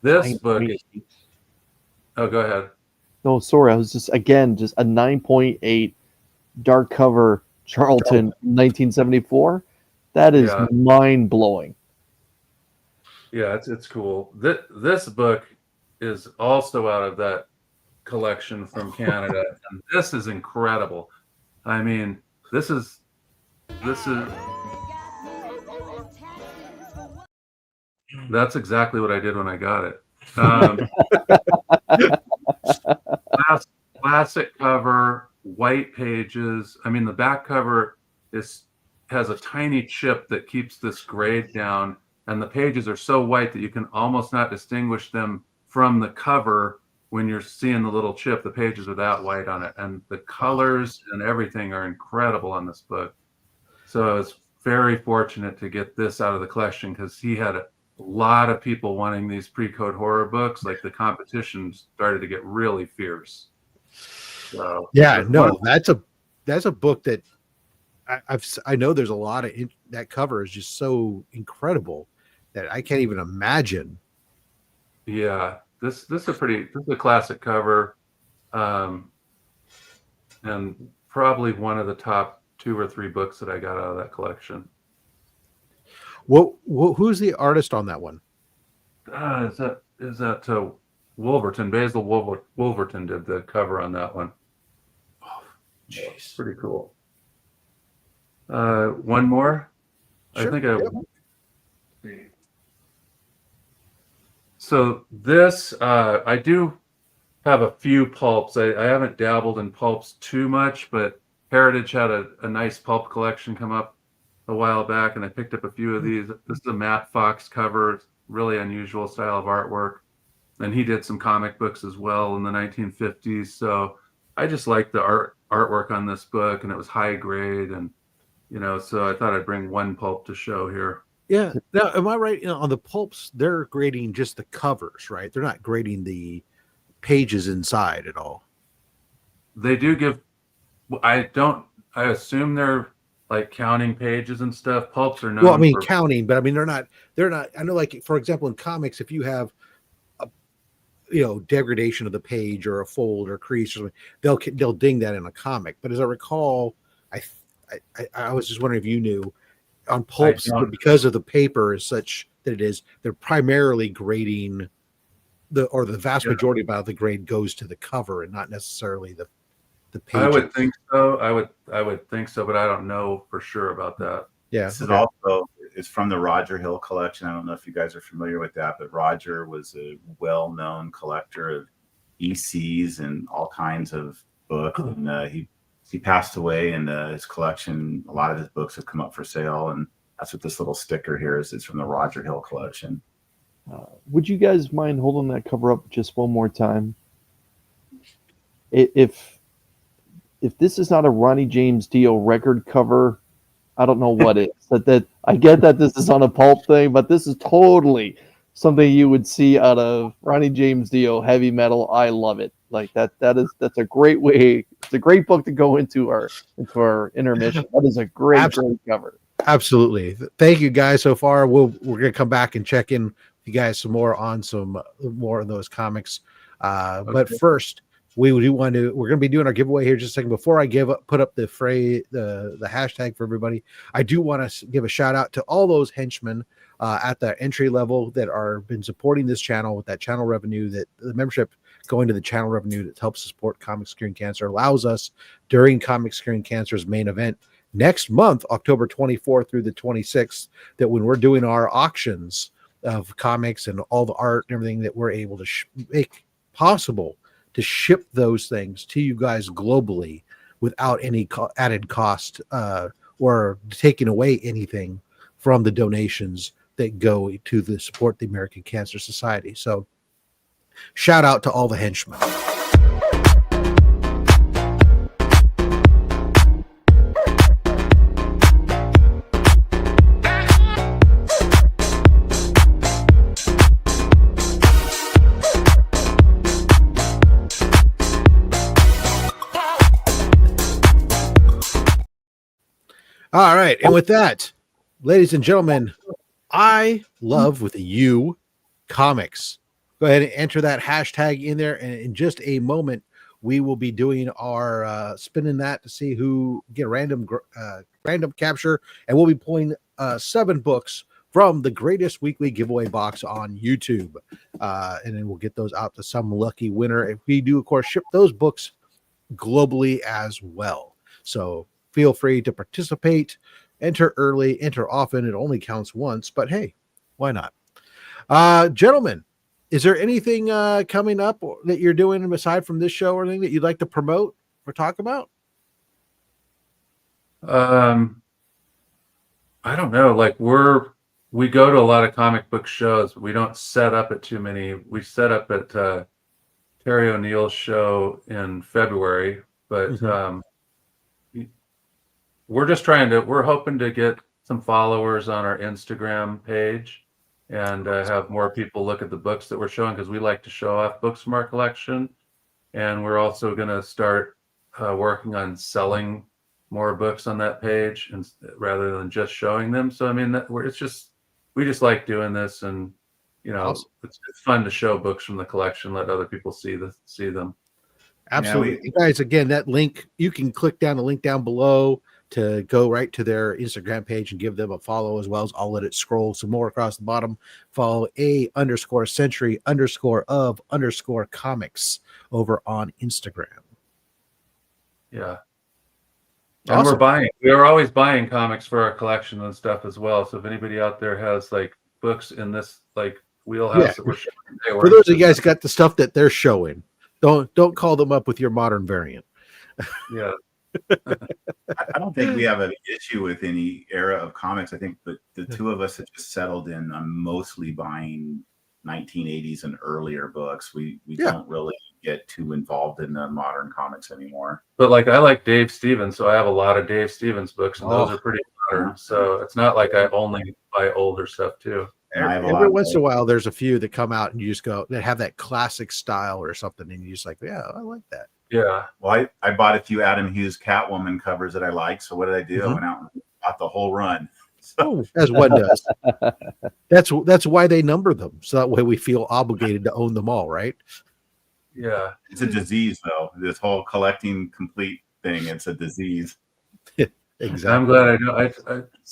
This book is... Oh, go ahead. No, sorry. I was just a 9.8 dark cover Charlton 1974. That is mind blowing. Yeah, it's cool. This book is also out of that collection from Canada, and this is incredible. I mean, this is that's exactly what I did when I got it. Classic cover, white pages. I mean, the back cover has a tiny chip that keeps this grade down, and the pages are so white that you can almost not distinguish them from the cover when you're seeing the little chip. The pages are that white on it, and the colors and everything are incredible on this book. So I was very fortunate to get this out of the collection because he had a lot of people wanting these pre-code horror books. Like the competition started to get really fierce. So that's a book that I know there's a lot of that cover is just so incredible that I can't even imagine. Yeah, this is a classic cover, and probably one of the top 2 or 3 books that I got out of that collection. Who's the artist on that one? Is that Wolverton? Basil Wolverton did the cover on that one. Oh, jeez, pretty cool. One more. Sure. I think So this, I do have a few pulps. I haven't dabbled in pulps too much, but Heritage had a nice pulp collection come up a while back, and I picked up a few of these. This is a Matt Fox cover, really unusual style of artwork. And he did some comic books as well in the 1950s. So I just liked the artwork on this book, and it was high grade, and so I thought I'd bring one pulp to show here. Yeah. Now, am I right? On the pulps, they're grading just the covers, right? They're not grading the pages inside at all. They do give. I assume they're like counting pages and stuff. Pulps are known. Well, I mean counting, but I mean they're not. I know, like for example, in comics, if you have a degradation of the page or a fold or crease or something, they'll ding that in a comic. But as I recall, I was just wondering if you knew on pulps, but because of the paper is such that they're primarily grading the vast majority of the grade goes to the cover and not necessarily the page. I would think so. I would think so, but I don't know for sure about that. Yeah. This is also from the Roger Hill collection. I don't know if you guys are familiar with that, but Roger was a well-known collector of ECs and all kinds of books. And he passed away, and his collection, a lot of his books have come up for sale, and that's what this little sticker here is. It's from the Roger Hill collection. Would you guys mind holding that cover up just one more time? If this is not a Ronnie James Dio record cover, I don't know what is. That I get that this is on a pulp thing, but this is totally something you would see out of Ronnie James Dio heavy metal. I love it. Like that's a great way. It's a great book to go into our intermission. That is a great cover. Absolutely. Thank you guys so far. We're gonna come back and check in with you guys some more on some more of those comics. Okay. But first, we're gonna be doing our giveaway here just a second. Before I put up the hashtag for everybody, I do want to give a shout out to all those henchmen at the entry level that are been supporting this channel with that channel revenue, that the membership going to the channel revenue that helps support Comics Curing Cancer, allows us during Comics Curing Cancer's main event next month, October 24th through the 26th, that when we're doing our auctions of comics and all the art and everything, that we're able to make possible to ship those things to you guys globally without any added cost or taking away anything from the donations that go to the support the American Cancer Society. So shout out to all the henchmen. All right. And with that, ladies and gentlemen, I love with a U comics. Go ahead and enter that hashtag in there. And in just a moment, we will be doing our spinning that to see who get random capture. And we'll be pulling 7 books from the greatest weekly giveaway box on YouTube. And then we'll get those out to some lucky winner. If we do, of course, ship those books globally as well. So feel free to participate, enter early, enter often. It only counts once, but hey, why not? Gentlemen, is there anything coming up that you're doing aside from this show or anything that you'd like to promote or talk about? I don't know. Like we go to a lot of comic book shows, but we don't set up at too many. We set up at Terry O'Neill's show in February, but we're hoping to get some followers on our Instagram page and have more people look at the books that we're showing, because we like to show off books from our collection. And we're also going to start working on selling more books on that page, and rather than just showing them. So I mean, we just like doing this, and Awesome. it's fun to show books from the collection, let other people see them. Absolutely. You guys, again, that link, you can click down the link down below to go right to their Instagram page and give them a follow, as well as I'll let it scroll some more across the bottom. Follow _century_of_comics over on Instagram. Yeah. And Awesome. we're always buying comics for our collection and stuff as well. So if anybody out there has like books in this like wheelhouse that we're showing today, for those of you guys got the stuff that they're showing, don't call them up with your modern variant. Yeah. I don't think we have an issue with any era of comics. I think the two of us have just settled in on mostly buying 1980s and earlier books. We don't really get too involved in the modern comics anymore. But like I like Dave Stevens, so I have a lot of Dave Stevens books, and those are pretty modern. So it's not like I only buy older stuff too. Every once in a while, there's a few that come out and you just go, that have that classic style or something, and you just like, yeah, I like that. Yeah. Well, I bought a few Adam Hughes Catwoman covers that I like. So what did I do? I went out and bought the whole run. So. As one does. That's why they number them. So that way we feel obligated to own them all, right? Yeah. It's a disease, though. This whole collecting complete thing, it's a disease. Exactly. I'm glad I know. I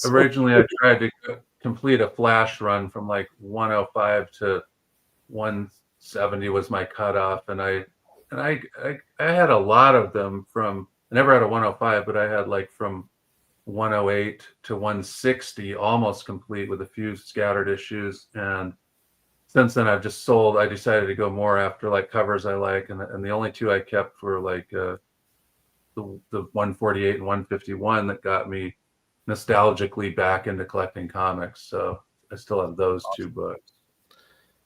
originally I tried to complete a flash run from like 105 to 170 was my cutoff, and I had a lot of them from. I never had a 105, but I had like from 108 to 160 almost complete with a few scattered issues. And since then I've just sold. I decided to go more after like covers I like, and the only two I kept were like the 148 and 151 that got me nostalgically back into collecting comics. So I still have those two books.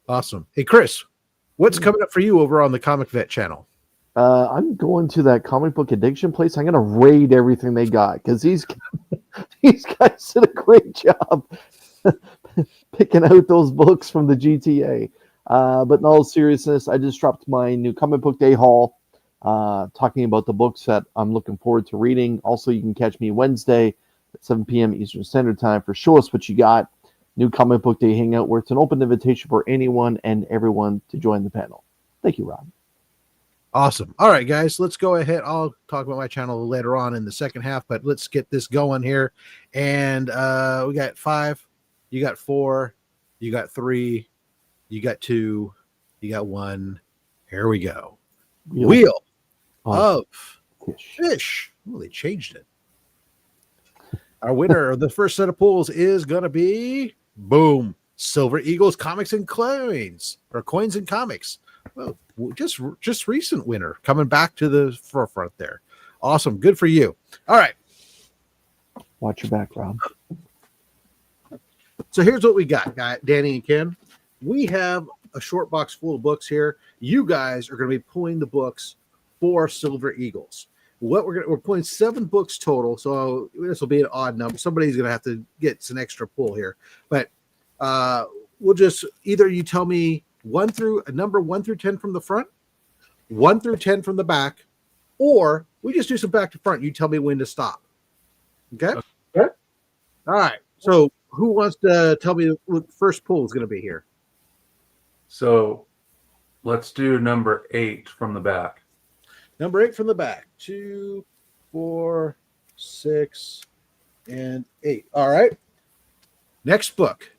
Awesome. Hey Chris, what's coming up for you over on the Comic Vet channel? I'm going to that comic book addiction place. I'm going to raid everything they got, because these guys did a great job picking out those books from the GTA. But in all seriousness, I just dropped my new Comic Book Day haul, talking about the books that I'm looking forward to reading. Also, you can catch me Wednesday at 7 p.m. Eastern Standard Time for Show Us What You Got, new Comic Book Day hangout, where it's an open invitation for anyone and everyone to join the panel. Thank you, Rob. Awesome. All right, guys, let's go ahead. I'll talk about my channel later on in the second half, but let's get this going here. And we got 5, you got 4, you got 3, you got 2, you got 1. Here we go. Wheel of Fish. Oh, they changed it. Our winner of the first set of pulls is going to be, boom, Silver Eagles Comics and Coins, or Coins and Comics. Well, just recent winner coming back to the forefront there. Awesome. Good for you. All right. Watch your back, Rob. So here's what we got, Danny and Ken. We have a short box full of books here. You guys are going to be pulling the books for Silver Eagles. We're pulling 7 books total, so this will be an odd number. Somebody's going to have to get some extra pull here, but we'll just either you tell me number 1 through 10 from the front, 1 through 10 from the back, or we just do some back to front. You tell me when to stop. Okay. All right. So who wants to tell me what the first pull is going to be here? So let's do number 8 from the back. Number 8 from the back. 2, 4, 6, and 8. All right. Next book.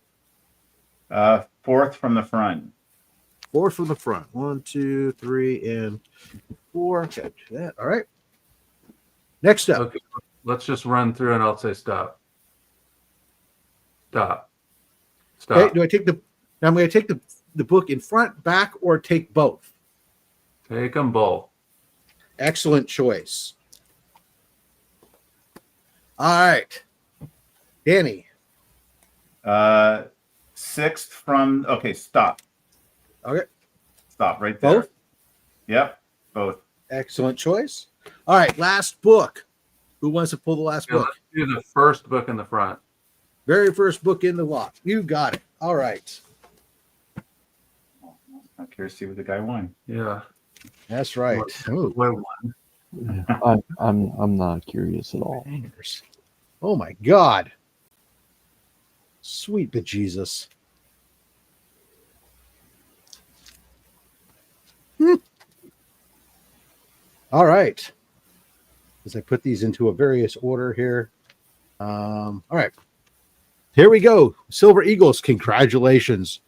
4th from the front. 4 from the front. 1, 2, 3, and 4. Catch that. All right. Next up. Okay. Let's just run through and I'll say stop. Stop. Stop. Okay. I'm going to take the book in front, back, or take both. Take them both. Excellent choice. All right. Danny. 6th from, okay, stop. Okay. Stop right there. Both? Yep, both. Excellent choice. All right. Last book. Who wants to pull the last book? Let's do the first book in the front. Very first book in the lot. You got it. All right. I'm curious to see what the guy won. Yeah. That's right. Ooh. I'm not curious at all. Bangers. Oh my God. Sweet bejesus. All right. As I put these into a various order here. All right. Here we go. Silver Eagles. Congratulations.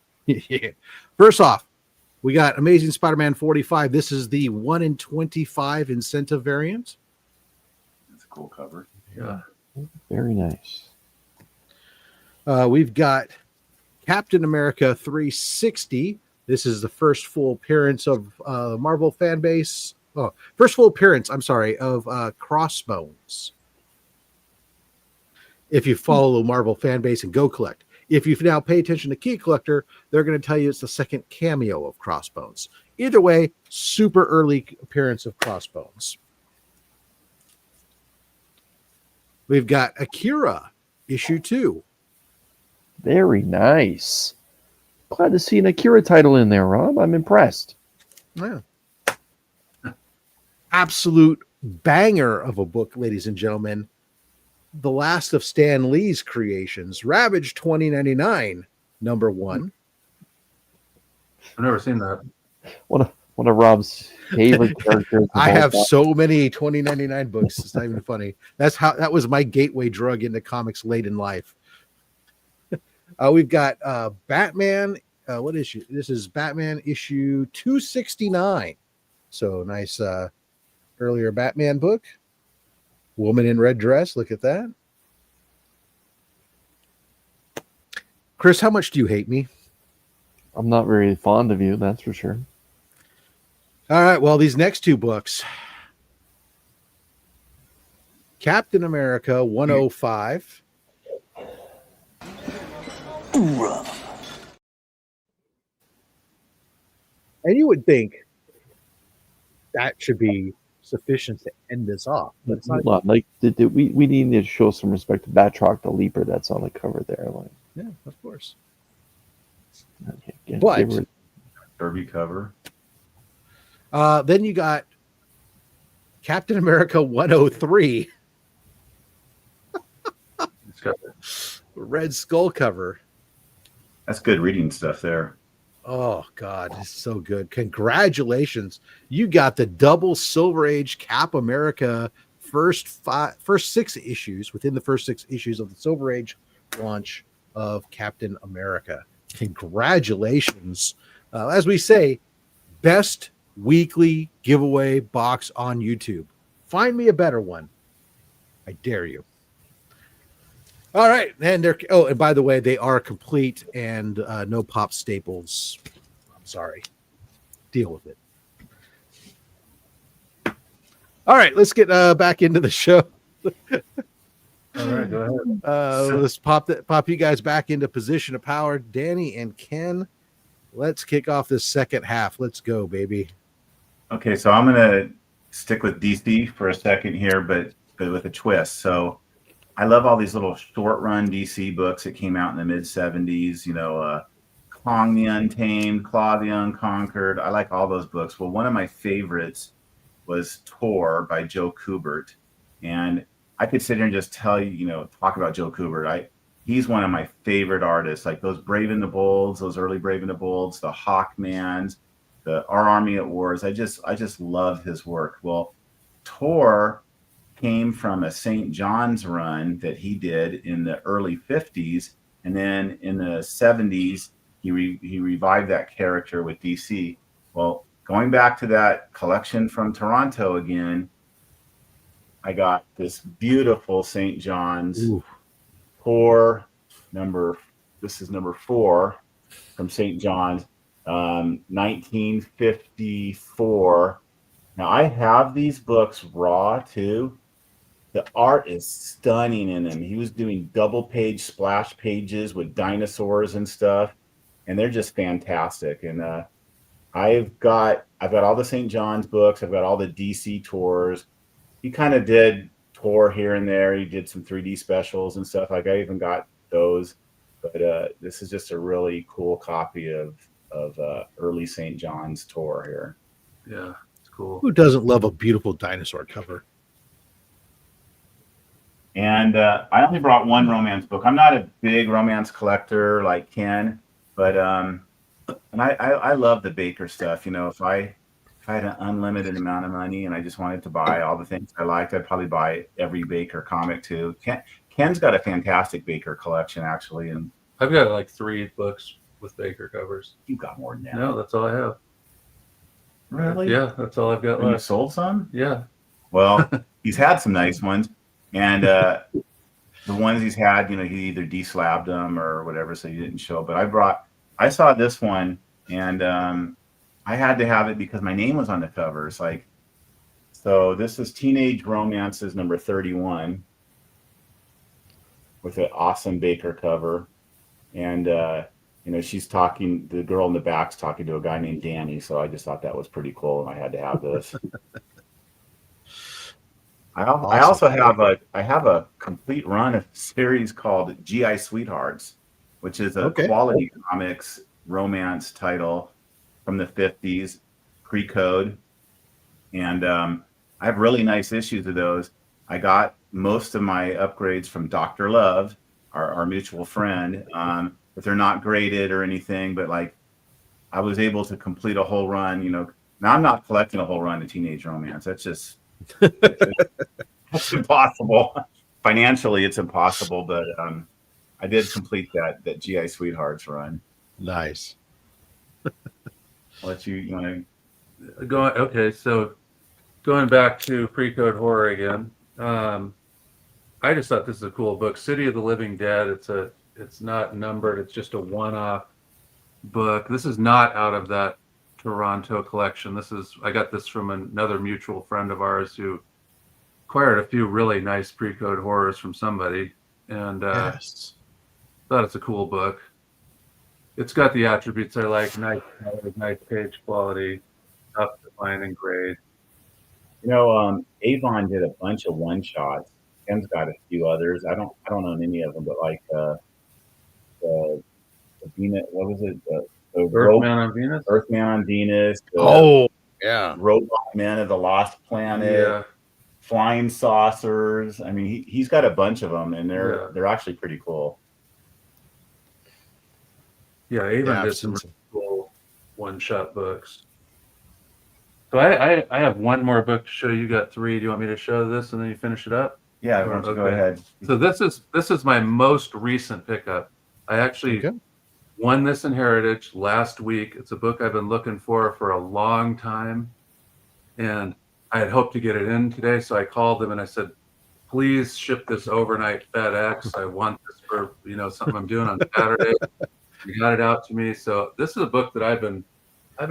First off, we got Amazing Spider-Man 45. This is the 1 in 25 incentive variant. That's a cool cover. Yeah. Very nice. We've got Captain America 360. This is the first full appearance of Marvel fan base. Oh, first full appearance, I'm sorry, of Crossbones. If you follow the Marvel fan base and go collect. If you now pay attention to Key Collector, they're going to tell you it's the second cameo of Crossbones. Either way, super early appearance of Crossbones. We've got Akira, issue 2. Very nice. Glad to see an Akira title in there, Rob. I'm impressed. Yeah. Absolute banger of a book, ladies and gentlemen. The last of Stan Lee's creations, Ravage 2099, number 1. I've never seen that. One of Rob's favorite characters. I have so many 2099 books. It's not even funny. That was my gateway drug into comics late in life. We've got Batman. What issue? This is Batman issue 269. So nice earlier Batman book. Woman in red dress. Look at that. Chris, how much do you hate me? I'm not very fond of you, that's for sure. All right. Well, these next 2 books. Captain America 105. And you would think that should be sufficient to end this off. But it's not. Hold on, like we need to show some respect to Batroc the Leaper that's on the cover there. Like, Yeah, of course. okay, But Derby cover. then you got Captain America 103. It's got Red Skull cover. That's good reading stuff there. Oh God, it's so good. Congratulations. You got the double Silver Age Cap America first 6 issues within the first 6 issues of the Silver Age launch of Captain America. Congratulations. As we say, best weekly giveaway box on YouTube. Find me a better one. I dare you. All right, and they're and by the way, they are complete and no pop staples. I'm sorry. Deal with it. All right, let's get back into the show. All right, go ahead. Let's pop you guys back into position of power. Danny and Ken, let's kick off this second half. Let's go, baby. Okay, so I'm gonna stick with DC for a second here, but with a twist. So I love all these little short run DC books that came out in the mid 70s, Kong the Untamed, Claw the Unconquered. I like all those books. Well, one of my favorites was Tor by Joe Kubert. And I could sit here and just tell you, talk about Joe Kubert. He's one of my favorite artists, like those Brave and the Bolds, those early Brave and the Bolds, the Hawkmans, the Our Army at Wars. I just love his work. Well, Tor came from a St. John's run that he did in the early 50s. And then in the 70s, he revived that character with DC. Well, going back to that collection from Toronto again, I got this beautiful St. John's Tor this is number 4 from St. John's, 1954. Now I have these books raw too. The art is stunning in them. He was doing double page splash pages with dinosaurs and stuff, and they're just fantastic. And I've got all the St. John's books. I've got all the DC tours. He kind of did tour here and there. He did some 3D specials and stuff. Like I even got those. But this is just a really cool copy of early St. John's tour here. Yeah, it's cool. Who doesn't love a beautiful dinosaur cover? And I only brought one romance book. I'm not a big romance collector like Ken, but and I love the Baker stuff. If I had an unlimited amount of money and I just wanted to buy all the things I liked, I'd probably buy every Baker comic too. Ken's got a fantastic Baker collection actually, and I've got like 3 books with Baker covers. You got more than that. No, that's all I have. Really? Yeah, that's all I've got left. You sold some? Yeah. Well, he's had some nice ones. And the ones he's had, he either deslabbed them or whatever, so he didn't show. But I saw this one, and I had to have it because my name was on the cover. It's like, so this is Teenage Romances number 31 with an awesome Baker cover. And, she's talking, the girl in the back's talking to a guy named Danny. So I just thought that was pretty cool, and I had to have this. I also have a complete run of a series called GI Sweethearts, which is a quality comics romance title from the 50s, pre-code. And I have really nice issues of those. I got most of my upgrades from Dr. Love, our mutual friend, but they're not graded or anything. But like, I was able to complete a whole run. Now I'm not collecting a whole run of teenage romance. That's just it's impossible. Financially, it's impossible. But I did complete that GI Sweethearts run. Nice. I'll let you want to go. Okay, so going back to pre-code horror again. I just thought this is a cool book. City of the Living Dead. It's not numbered. It's just a one-off book. This is not out of that Toronto collection. I got this from another mutual friend of ours who acquired a few really nice pre-code horrors from somebody, and yes. Thought it's a cool book. It's got the attributes I like: nice color, nice page quality, tough to find and grade. Avon did a bunch of one-shots. Ken's got a few others. I don't own any of them, but like the Venus, what was it? The Earthman on Venus. Earthman on Venus. Yeah. Robot Men of the Lost Planet. Yeah. Flying Saucers. I mean, he's got a bunch of them, and they're actually pretty cool. Yeah, Avon did some really cool one-shot books. So I have one more book to show you. Got 3. Do you want me to show this and then you finish it up? Yeah, why don't you go ahead. So this is my most recent pickup. I actually won this in Heritage last week. It's a book I've been looking for a long time, and I had hoped to get it in today. So I called them and I said, please ship this overnight FedEx. I want this for, something I'm doing on Saturday. He got it out to me. So this is a book that I've been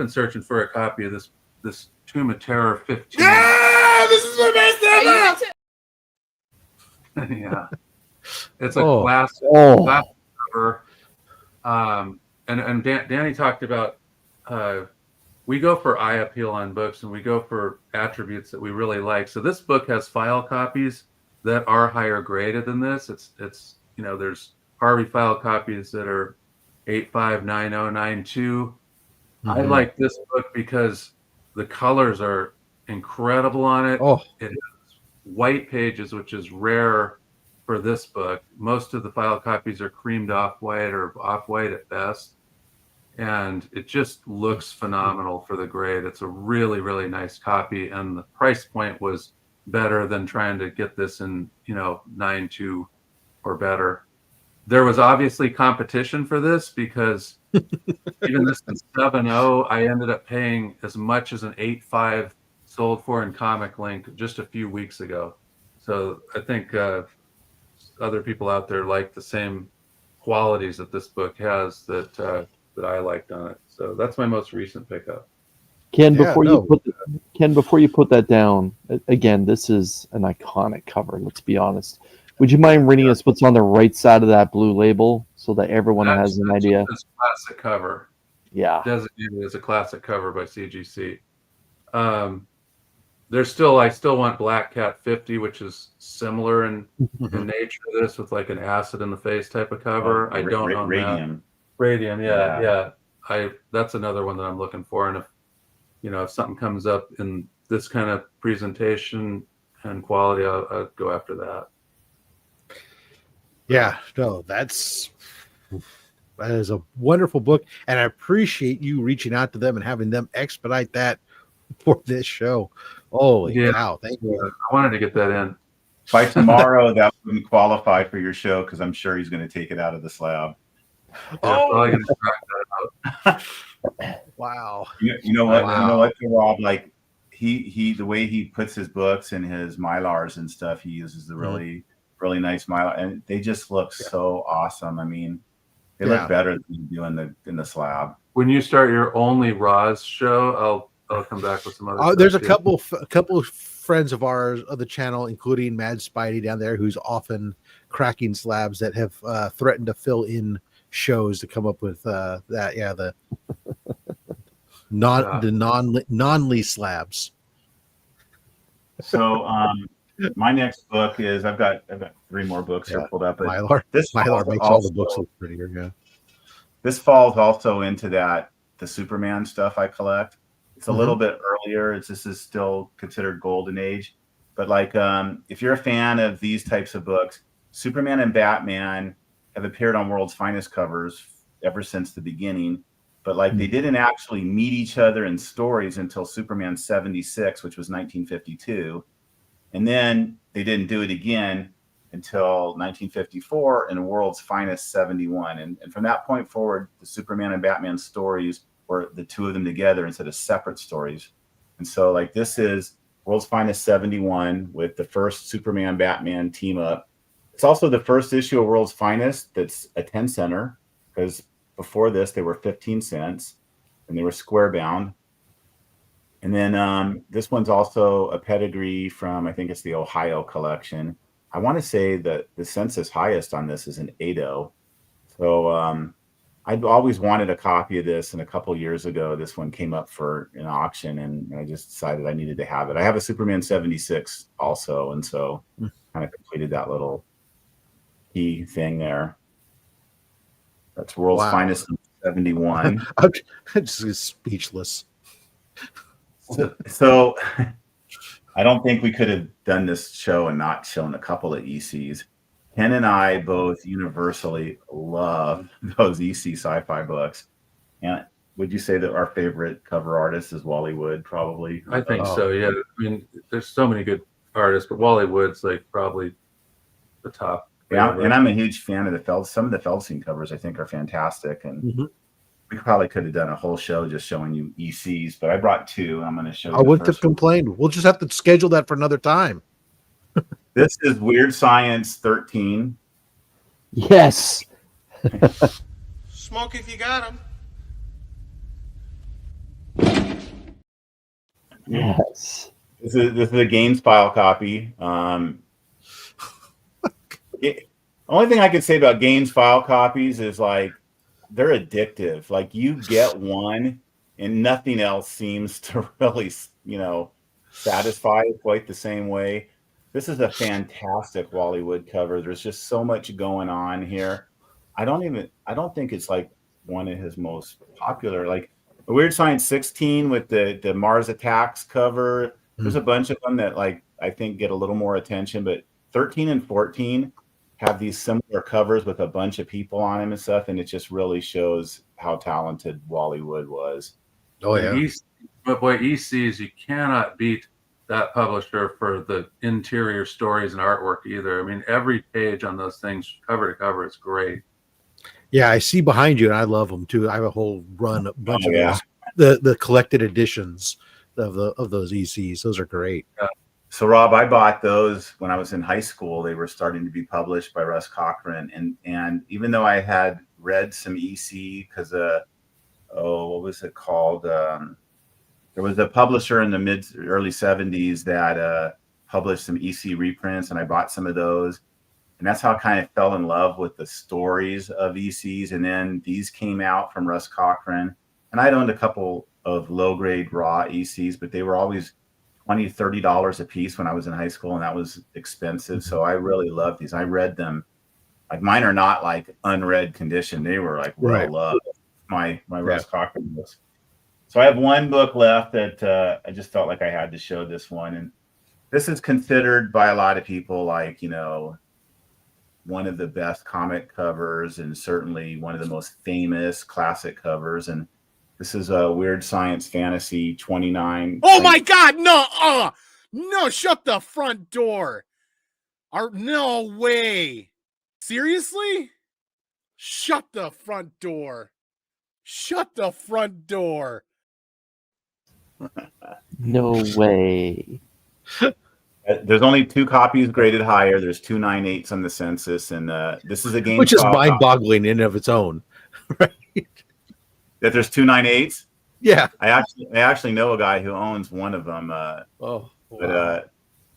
searching for a copy of this Tomb of Terror 15. Yeah, this is my best ever. Yeah. It's a classic cover. And Danny talked about we go for eye appeal on books, and we go for attributes that we really like. So this book has file copies that are higher graded than this. It's there's Harvey file copies that are 859092. I like this book because the colors are incredible on it. It has white pages, which is rare for this book. Most of the file copies are creamed off-white or off-white at best. And it just looks phenomenal for the grade. It's a really, really nice copy. And the price point was better than trying to get this in, 9.2 or better. There was obviously competition for this because even this in 7.0, I ended up paying as much as an 8.5 sold for in Comic Link just a few weeks ago. So I think other people out there like the same qualities that this book has that I liked on it. So that's my most recent pickup. Ken, before you put that down, again, this is an iconic cover. Let's be honest. Would you mind reading us what's on the right side of that blue label so that everyone has an idea? This classic cover. Yeah. Designated as a classic cover by CGC. I still want Black Cat 50, which is similar in nature to this, with like an acid in the face type of cover. I don't own Radium. that. Radium, yeah. That's another one that I'm looking for. And if something comes up in this kind of presentation and quality, I'll go after that. Yeah, no, that is a wonderful book, and I appreciate you reaching out to them and having them expedite that for this show. Holy cow, thank you. I wanted to get that in. By tomorrow, that wouldn't qualify for your show because I'm sure he's going to take it out of the slab. Probably gonna crack that out. Wow. You know what? You know what, Rob? Like he the way he puts his books and his Mylars and stuff, he uses the really nice Mylar, and they just look so awesome. I mean, they look better than you do in the slab. When you start your only Roz show, I'll come back with some other. There's a couple of friends of ours of the channel, including Mad Spidey down there, who's often cracking slabs that have threatened to fill in shows to come up with the non-Lee slabs. So my next book is I've got 3 more books here pulled up. But Mylar makes all the books look prettier. Yeah. This falls also into the Superman stuff I collect. It's a little bit earlier. This is still considered golden age. But like if you're a fan of these types of books, Superman and Batman have appeared on World's Finest covers ever since the beginning. But like they didn't actually meet each other in stories until Superman 76, which was 1952. And then they didn't do it again until 1954 in World's Finest 71. And from that point forward, the Superman and Batman stories were the two of them together instead of separate stories. And so like this is World's Finest 71 with the first Superman Batman team up. It's also the first issue of World's Finest that's a 10 center, because before this they were 15 cents and they were square bound. And then this one's also a pedigree from, I think it's the Ohio collection. I want to say that the census highest on this is an 8.0. So I'd always wanted a copy of this, and a couple years ago, this one came up for an auction, and I just decided I needed to have it. I have a Superman 76 also, and so kind of completed that little key thing there. That's World's Finest 71. I'm just speechless. So I don't think we could have done this show and not shown a couple of ECs. Ken and I both universally love those EC sci-fi books. And would you say that our favorite cover artist is Wally Wood, probably? I think so, yeah. I mean, there's so many good artists, but Wally Wood's like probably the top. Yeah, and I'm a huge fan of some of the Feldstein covers I think are fantastic. And we probably could have done a whole show just showing you ECs, but I brought 2. I'm going to show you. I wouldn't have complained. We'll just have to schedule that for another time. This is Weird Science 13. Yes. Smoke if you got him. Yes. This is a games file copy. Only thing I can say about games file copies is like they're addictive. Like you get one and nothing else seems to really, satisfy it quite the same way. This is a fantastic Wally Wood cover. There's just so much going on here. I don't think it's like one of his most popular. Like Weird Science 16 with the Mars Attacks cover. There's a bunch of them that like I think get a little more attention, but 13 and 14 have these similar covers with a bunch of people on them and stuff, and it just really shows how talented Wally Wood was. Oh yeah. But boy, ECs, you cannot beat that publisher for the interior stories and artwork either. I mean, every page on those things, cover to cover, is great. Yeah, I see behind you, and I love them too. I have a whole bunch of yeah. those, the collected editions of those ECs. Those are great. Yeah. So Rob, I bought those when I was in high school. They were starting to be published by Russ Cochran, and even though I had read some EC because what was it called? There was a publisher in the early 70s that published some EC reprints, and I bought some of those. And that's how I kind of fell in love with the stories of ECs. And then these came out from Russ Cochran. And I'd owned a couple of low-grade raw ECs, but they were always $20, $30 a piece when I was in high school, and that was expensive. So I really loved these. I read them. Like mine are not like unread condition. They were like well loved. My Russ Cochran books. So I have one book left that I just felt like I had to show this one. And this is considered by a lot of people like, one of the best comic covers and certainly one of the most famous classic covers. And this is a Weird Science Fantasy 29. Oh my God, no, no, shut the front door. No way. Seriously? Shut the front door. Shut the front door. No way. There's only 2 copies graded higher. There's 2 9/8s on the census, and this is a game which is mind-boggling in and of its own, right? That there's 2 9/8s. Yeah, I actually know a guy who owns one of them. But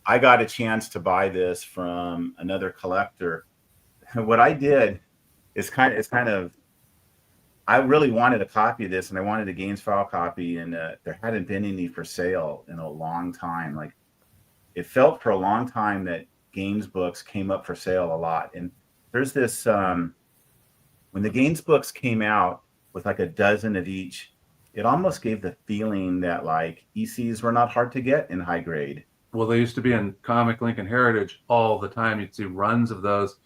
I got a chance to buy this from another collector. What I did is kind of. I really wanted a copy of this, and I wanted a games file copy, and there hadn't been any for sale in a long time. Like. It felt for a long time that games books came up for sale a lot. And there's this, when the games books came out with like a dozen of each, it almost gave the feeling that like ECs were not hard to get in high grade. Well, they used to be in Comic Link and Heritage all the time. You'd see runs of those,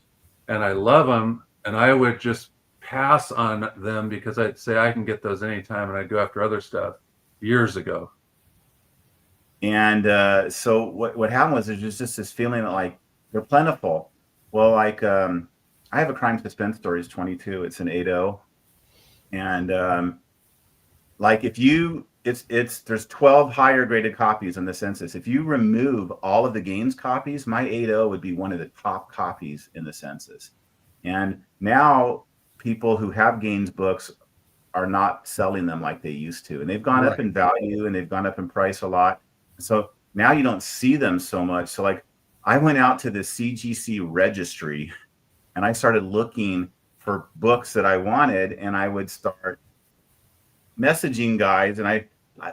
and I love them. And I would just pass on them because I'd say I can get those anytime, and I'd go after other stuff years ago. And so what happened was there's just this feeling that like they're plentiful. Well, like I have a Crime Suspense Stories 22. It's an 8.0, and like if you there's 12 higher graded copies on the census. If you remove all of the games copies, my 8.0 would be one of the top copies in the census. And now people who have games books are not selling them like they used to, and they've gone up in value and they've gone up in price a lot. So now you don't see them so much. So like I went out to the CGC registry and I started looking for books that I wanted, and I would start messaging guys. And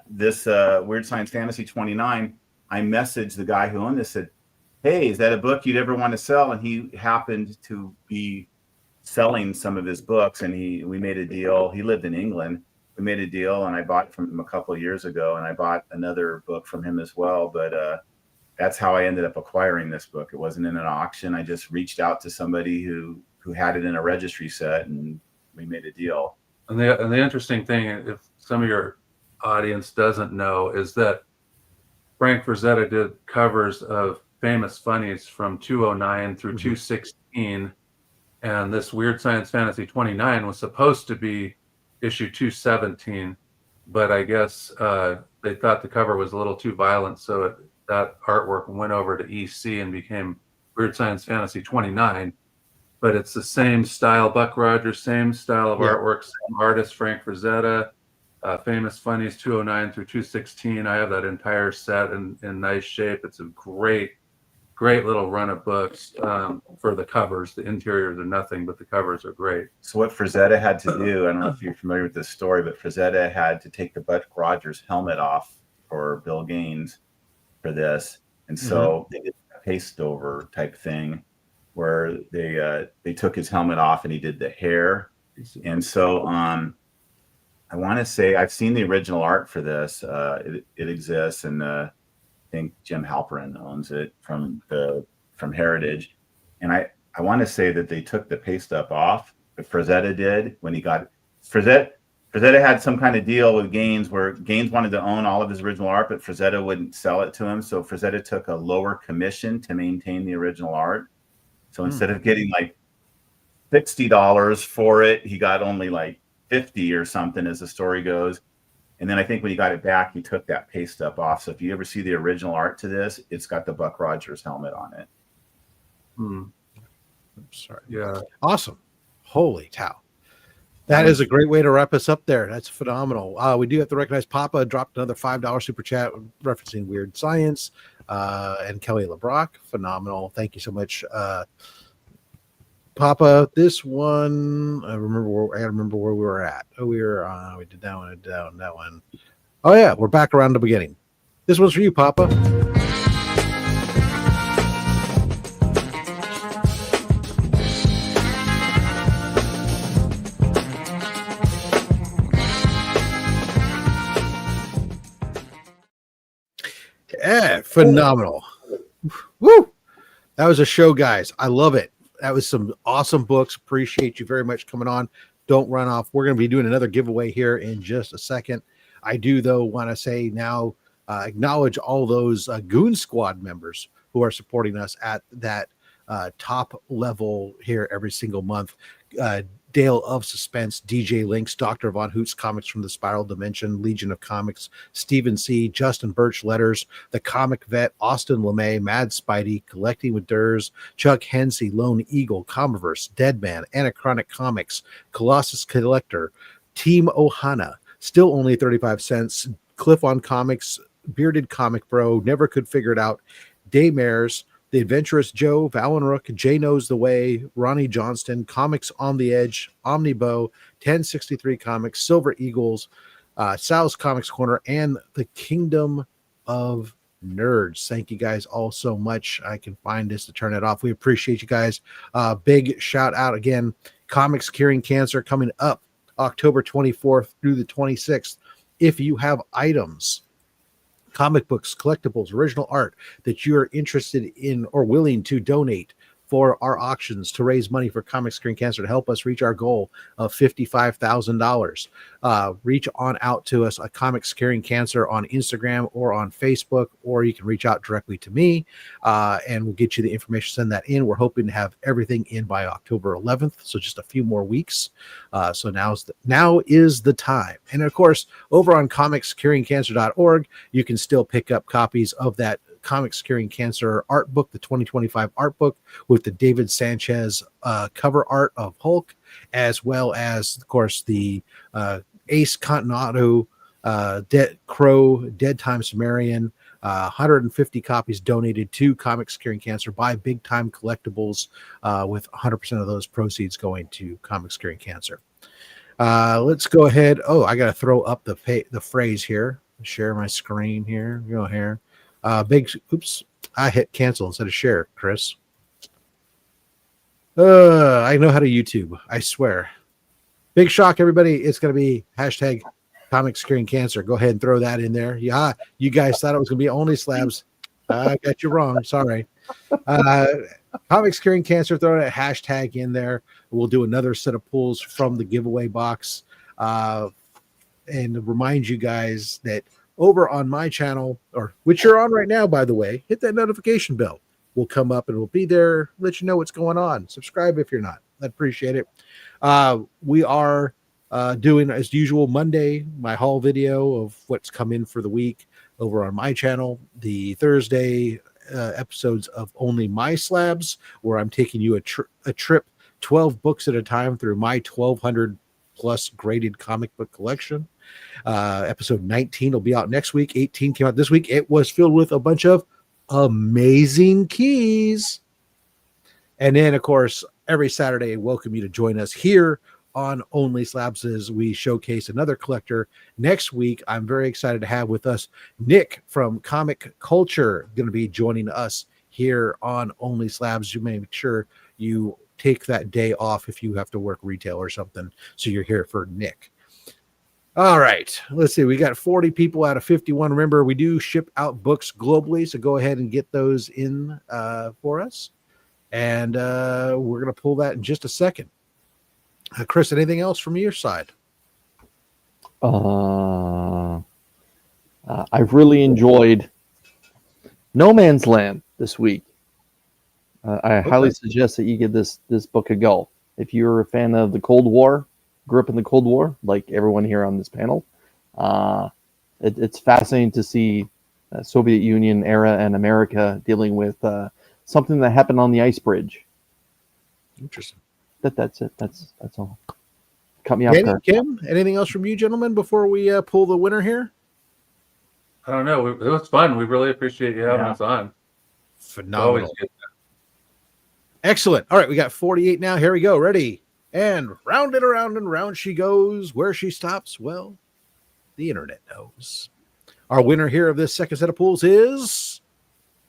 this Weird Science Fantasy 29, I messaged the guy who owned this, said, hey, is that a book you'd ever want to sell? And he happened to be selling some of his books, and we made a deal. He lived in England. We made a deal, and I bought it from him a couple of years ago, and I bought another book from him as well. But that's how I ended up acquiring this book. It wasn't in an auction. I just reached out to somebody who had it in a registry set, and we made a deal. And the interesting thing, if some of your audience doesn't know, is that Frank Frazetta did covers of famous funnies from 209 through 216, and this Weird Science Fantasy 29 was supposed to be issue 217, but I guess they thought the cover was a little too violent, so that artwork went over to EC and became Weird Science Fantasy 29, but it's the same style, Buck Rogers, same style of artwork, same artist, Frank Frazetta, Famous Funnies 209 through 216. I have that entire set in nice shape. It's a great little run of books for the covers. The interiors are nothing, but the covers are great. So what Frazetta had to do, I don't know if you're familiar with this story, but Frazetta had to take the Buck Rogers helmet off for Bill Gaines for this. And so they did a paste over type thing where they took his helmet off and he did the hair. And so I want to say I've seen the original art for this. It exists, and I think Jim Halperin owns it from Heritage. And I want to say that they took the paste up off, but Frazetta did when he got Frazetta had some kind of deal with Gaines where Gaines wanted to own all of his original art, but Frazetta wouldn't sell it to him. So Frazetta took a lower commission to maintain the original art. So instead of getting like $60 for it, he got only like 50 or something, as the story goes. And then I think when he got it back, he took that paste up off. So if you ever see the original art to this, it's got the Buck Rogers helmet on it. Sorry. Yeah. Awesome. Holy cow. That is a great way to wrap us up there. That's phenomenal. We do have to recognize Papa dropped another $5 super chat referencing Weird Science, and Kelly LeBrock. Phenomenal. Thank you so much, Papa. This one, I gotta remember where we were at. Oh, we did that one, that one. Oh yeah, we're back around the beginning. This one's for you, Papa. Yeah, phenomenal. Woo! That was a show, guys. I love it. That was some awesome books. Appreciate you very much coming on. Don't run off. We're going to be doing another giveaway here in just a second. I do, though, want to say now, acknowledge all those Goon Squad members who are supporting us at that top level here every single month. Dale of Suspense, DJ Links, Dr. Von Hoots Comics from the Spiral Dimension, Legion of Comics, Stephen C., Justin Birch Letters, The Comic Vet, Austin LeMay, Mad Spidey, Collecting with Durs, Chuck Hensey, Lone Eagle, Comiverse, Deadman, Anachronic Comics, Colossus Collector, Team Ohana, still only 35 cents, Cliff on Comics, Bearded Comic Bro, Never Could Figure It Out, Daymares, The Adventurous Joe, Valen Rook, Jay Knows the Way, Ronnie Johnston, Comics on the Edge, Omnibo, 1063 Comics, Silver Eagles, Sal's Comics Corner, and the Kingdom of Nerds. Thank you guys all so much. I can find this to turn it off. We appreciate you guys. Big shout out again. Comics Curing Cancer coming up October 24th through the 26th. If you have items, comic books, collectibles, original art that you're interested in or willing to donate for our auctions to raise money for Comics Curing Cancer to help us reach our goal of $55,000. Reach on out to us at Comics Curing Cancer on Instagram or on Facebook, or you can reach out directly to me, and we'll get you the information. Send that in. We're hoping to have everything in by October 11th, so just a few more weeks. So now is the time. And of course, over on comicscuringcancer.org, you can still pick up copies of that Comics Curing Cancer art book, the 2025 art book with the David Sanchez cover art of Hulk, as well as, of course, the Ace Continato, Dead Crow, Dead Time Sumerian, 150 copies donated to Comics Curing Cancer by Big Time Collectibles, with 100% of those proceeds going to Comics Curing Cancer. Let's go ahead. Oh, I got to throw up the phrase here. Share my screen here. Go here. Oops, I hit cancel instead of share, Chris. I know how to YouTube, I swear. Big shock, everybody. It's going to be hashtag Comics Curing Cancer. Go ahead and throw that in there. Yeah, you guys thought it was going to be OnlySlabs. I got you wrong. Sorry. Comics Curing Cancer, throw that hashtag in there. We'll do another set of pulls from the giveaway box. And remind you guys that over on my channel, or which you're on right now, by the way, hit that notification bell. We'll come up and we'll be there, let you know what's going on. Subscribe if you're not. I'd appreciate it. We are doing, as usual, Monday, my haul video of what's come in for the week over on my channel. The Thursday episodes of Only My Slabs, where I'm taking you a trip 12 books at a time through my 1,200 plus graded comic book collection. Episode 19 will be out next week. 18 came out this week. It was filled with a bunch of amazing keys. And then, of course, every Saturday, I welcome you to join us here on Only Slabs as we showcase another collector. Next week, I'm very excited to have with us Nick from Comic Culture, going to be joining us here on Only Slabs. You may make sure you take that day off if you have to work retail or something, so you're here for Nick. All right, let's see. We got 40 people out of 51. Remember, we do ship out books globally, so go ahead and get those in for us. And we're going to pull that in just a second. Chris, anything else from your side? I've really enjoyed No Man's Land this week. I highly suggest that you give this book a go. If you're a fan of the Cold War, grew up in the Cold War, like everyone here on this panel, it's fascinating to see Soviet Union era and America dealing with something that happened on the ice bridge. Interesting. That's it. That's all. Cut me off. Danny, Kim, anything else from you gentlemen before we pull the winner here? I don't know. It was fun. We really appreciate you having us on. Phenomenal. Always good. Excellent. All right, we got 48 now. Here we go. Ready? And round and around and round she goes. Where she stops, well, the internet knows. Our winner here of this second set of pools is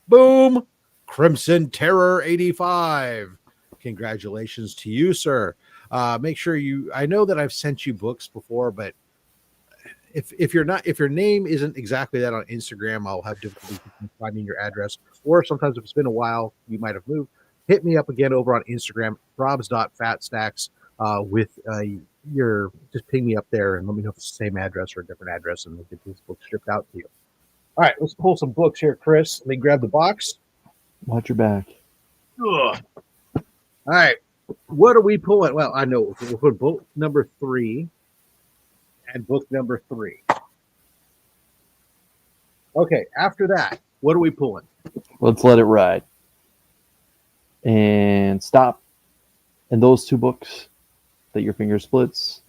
boom, Crimson Terror 85. Congratulations to you, sir. Make sure I know that I've sent you books before, but if your name isn't exactly that on Instagram, I'll have difficulty finding your address. Or sometimes if it's been a while, you might have moved. Hit me up again over on Instagram, robs.fatstacks, with just ping me up there and let me know if it's the same address or a different address, and we'll get these books shipped out to you. All right, let's pull some books here, Chris. Let me grab the box. Watch your back. Ugh. All right, what are we pulling? Well, I know we'll put book number 3 and book number 3. Okay, after that, what are we pulling? Let's let it ride. And stop. And those 2 books that your finger splits.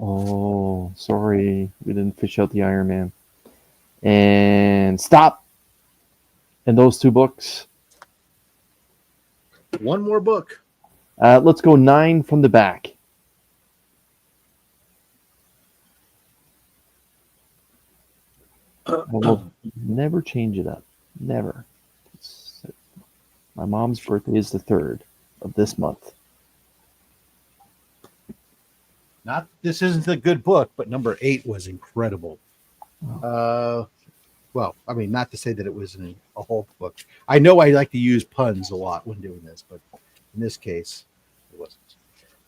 Oh, sorry. We didn't fish out the Iron Man. And stop. And those 2 books. One more book. Let's go 9 from the back. I will never change it up. Never. My mom's birthday is the 3rd of this month. This isn't a good book, but number 8 was incredible. Well, I mean, not to say that it was a Hulk book. I know I like to use puns a lot when doing this, but in this case, it wasn't.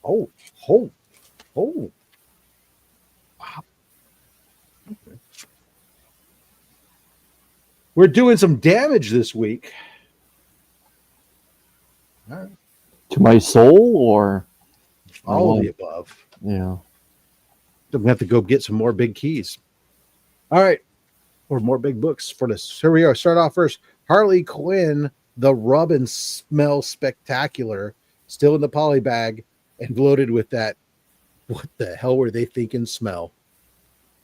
Oh. Wow. Okay. We're doing some damage this week. All right. To my soul, or all of the above? Yeah. I'm gonna have to go get some more big keys. All right. Or more big books for this. Here we are. Start off first. Harley Quinn, the Rub and Smell Spectacular, still in the poly bag and loaded with that. What the hell were they thinking smell?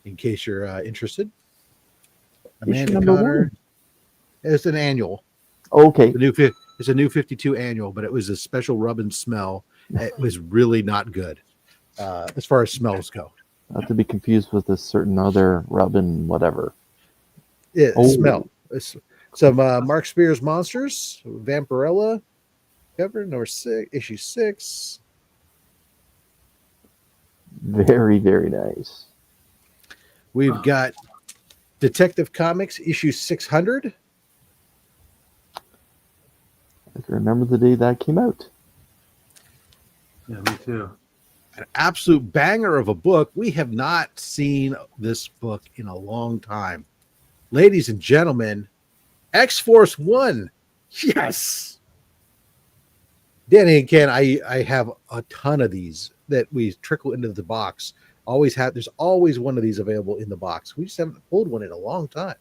In case you're interested. Amanda Connor. It's an annual. Okay. It's a new 52 annual, but it was a special Rub and Smell. It was really not good as far as smells go. Not to be confused with a certain other Rub and whatever. Yeah, smell. It's some Mark Spears Monsters, Vampirella cover, number 6, issue 6. Very, very nice. We've got Detective Comics, issue 600. I can remember the day that came out. Yeah, me too. An absolute banger of a book. We have not seen this book in a long time. Ladies and gentlemen, X-Force 1. Yes. Danny and Ken, I have a ton of these that we trickle into the box. There's always one of these available in the box. We just haven't pulled one in a long time.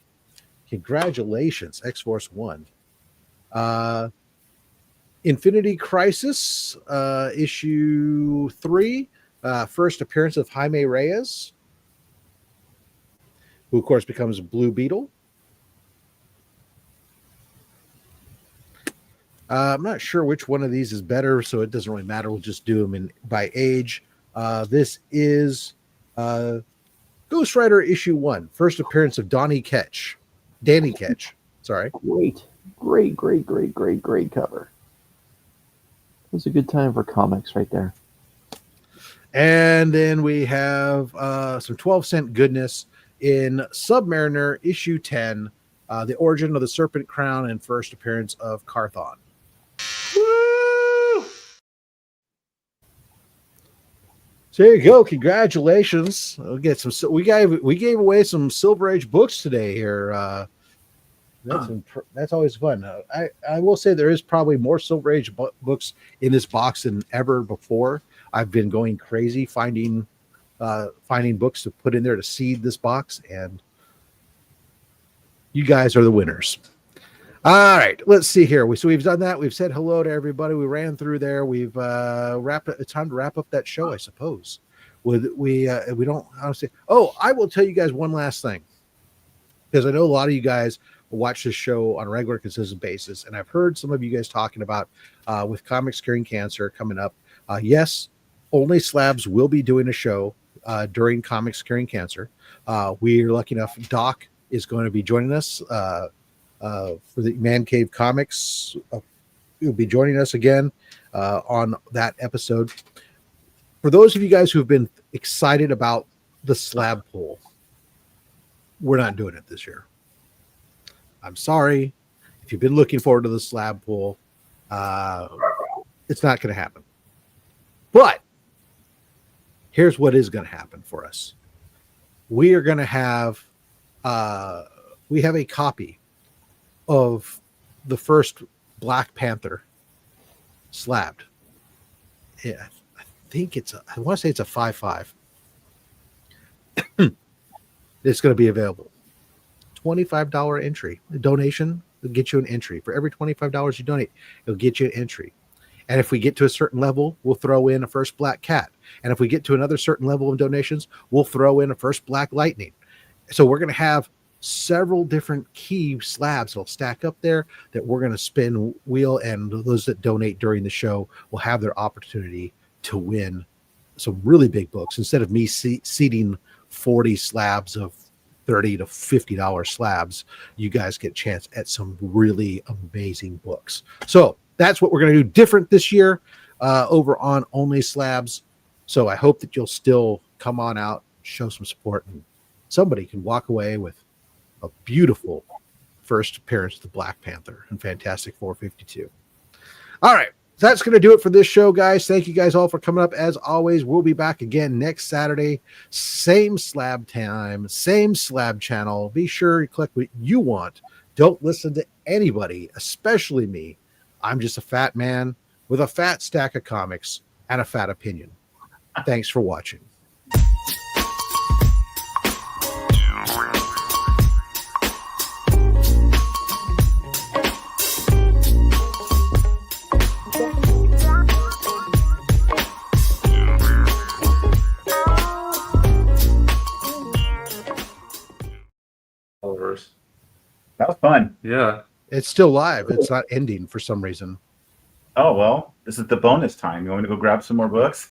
Congratulations, X-Force 1. Infinity Crisis, issue 3, first appearance of Jaime Reyes, who of course becomes Blue Beetle. I'm not sure which one of these is better, so it doesn't really matter. We'll just do them by age. This is Ghost Rider issue 1, first appearance of Danny Ketch. Sorry. Great cover. It was a good time for comics right there. And then we have some 12-cent goodness in Submariner issue 10, the origin of the Serpent Crown and first appearance of Carthon. Woo! So there you go. Congratulations. We'll get some. We gave away some Silver Age books today here. That's always fun. I will say there is probably more Silver Age books in this box than ever before. I've been going crazy finding books to put in there to seed this box, and you guys are the winners. All right, let's see here. We've done that. We've said hello to everybody. We ran through there. We've wrapped it. It's time to wrap up that show, I suppose. We don't honestly. Oh, I will tell you guys one last thing, because I know a lot of you guys watch this show on a regular, consistent basis, and I've heard some of you guys talking about with Comics Curing Cancer coming up. Yes, OnlySlabs will be doing a show during Comics Curing Cancer. We're lucky enough. Doc is going to be joining us for the Man Cave Comics. He'll be joining us again on that episode. For those of you guys who've been excited about the slab pull, we're not doing it this year. I'm sorry. If you've been looking forward to the slab pull, it's not going to happen. But here's what is going to happen for us. We are going to have we have a copy of the first Black Panther slabbed. Yeah, I think I want to say it's a 5.5. It's going to be available. $25 entry. The donation will get you an entry. For every $25 you donate, it'll get you an entry. And if we get to a certain level, we'll throw in a first Black Cat. And if we get to another certain level of donations, we'll throw in a first Black Lightning. So we're going to have several different key slabs that'll stack up there that we're going to spin wheel, and those that donate during the show will have their opportunity to win some really big books. Instead of me seeding 40 slabs of $30 to $50 slabs, you guys get a chance at some really amazing books. So that's what we're going to do different this year over on OnlySlabs. So I hope that you'll still come on out, show some support, and somebody can walk away with a beautiful first appearance of the Black Panther and Fantastic 452. All right. That's going to do it for this show, guys. Thank you guys all for coming up. As always, we'll be back again next Saturday. Same slab time, same slab channel. Be sure you click what you want. Don't listen to anybody, especially me. I'm just a fat man with a fat stack of comics and a fat opinion. Thanks for watching. That was fun. Yeah. It's still live. It's not ending for some reason. Oh, well, this is the bonus time. You want me to go grab some more books?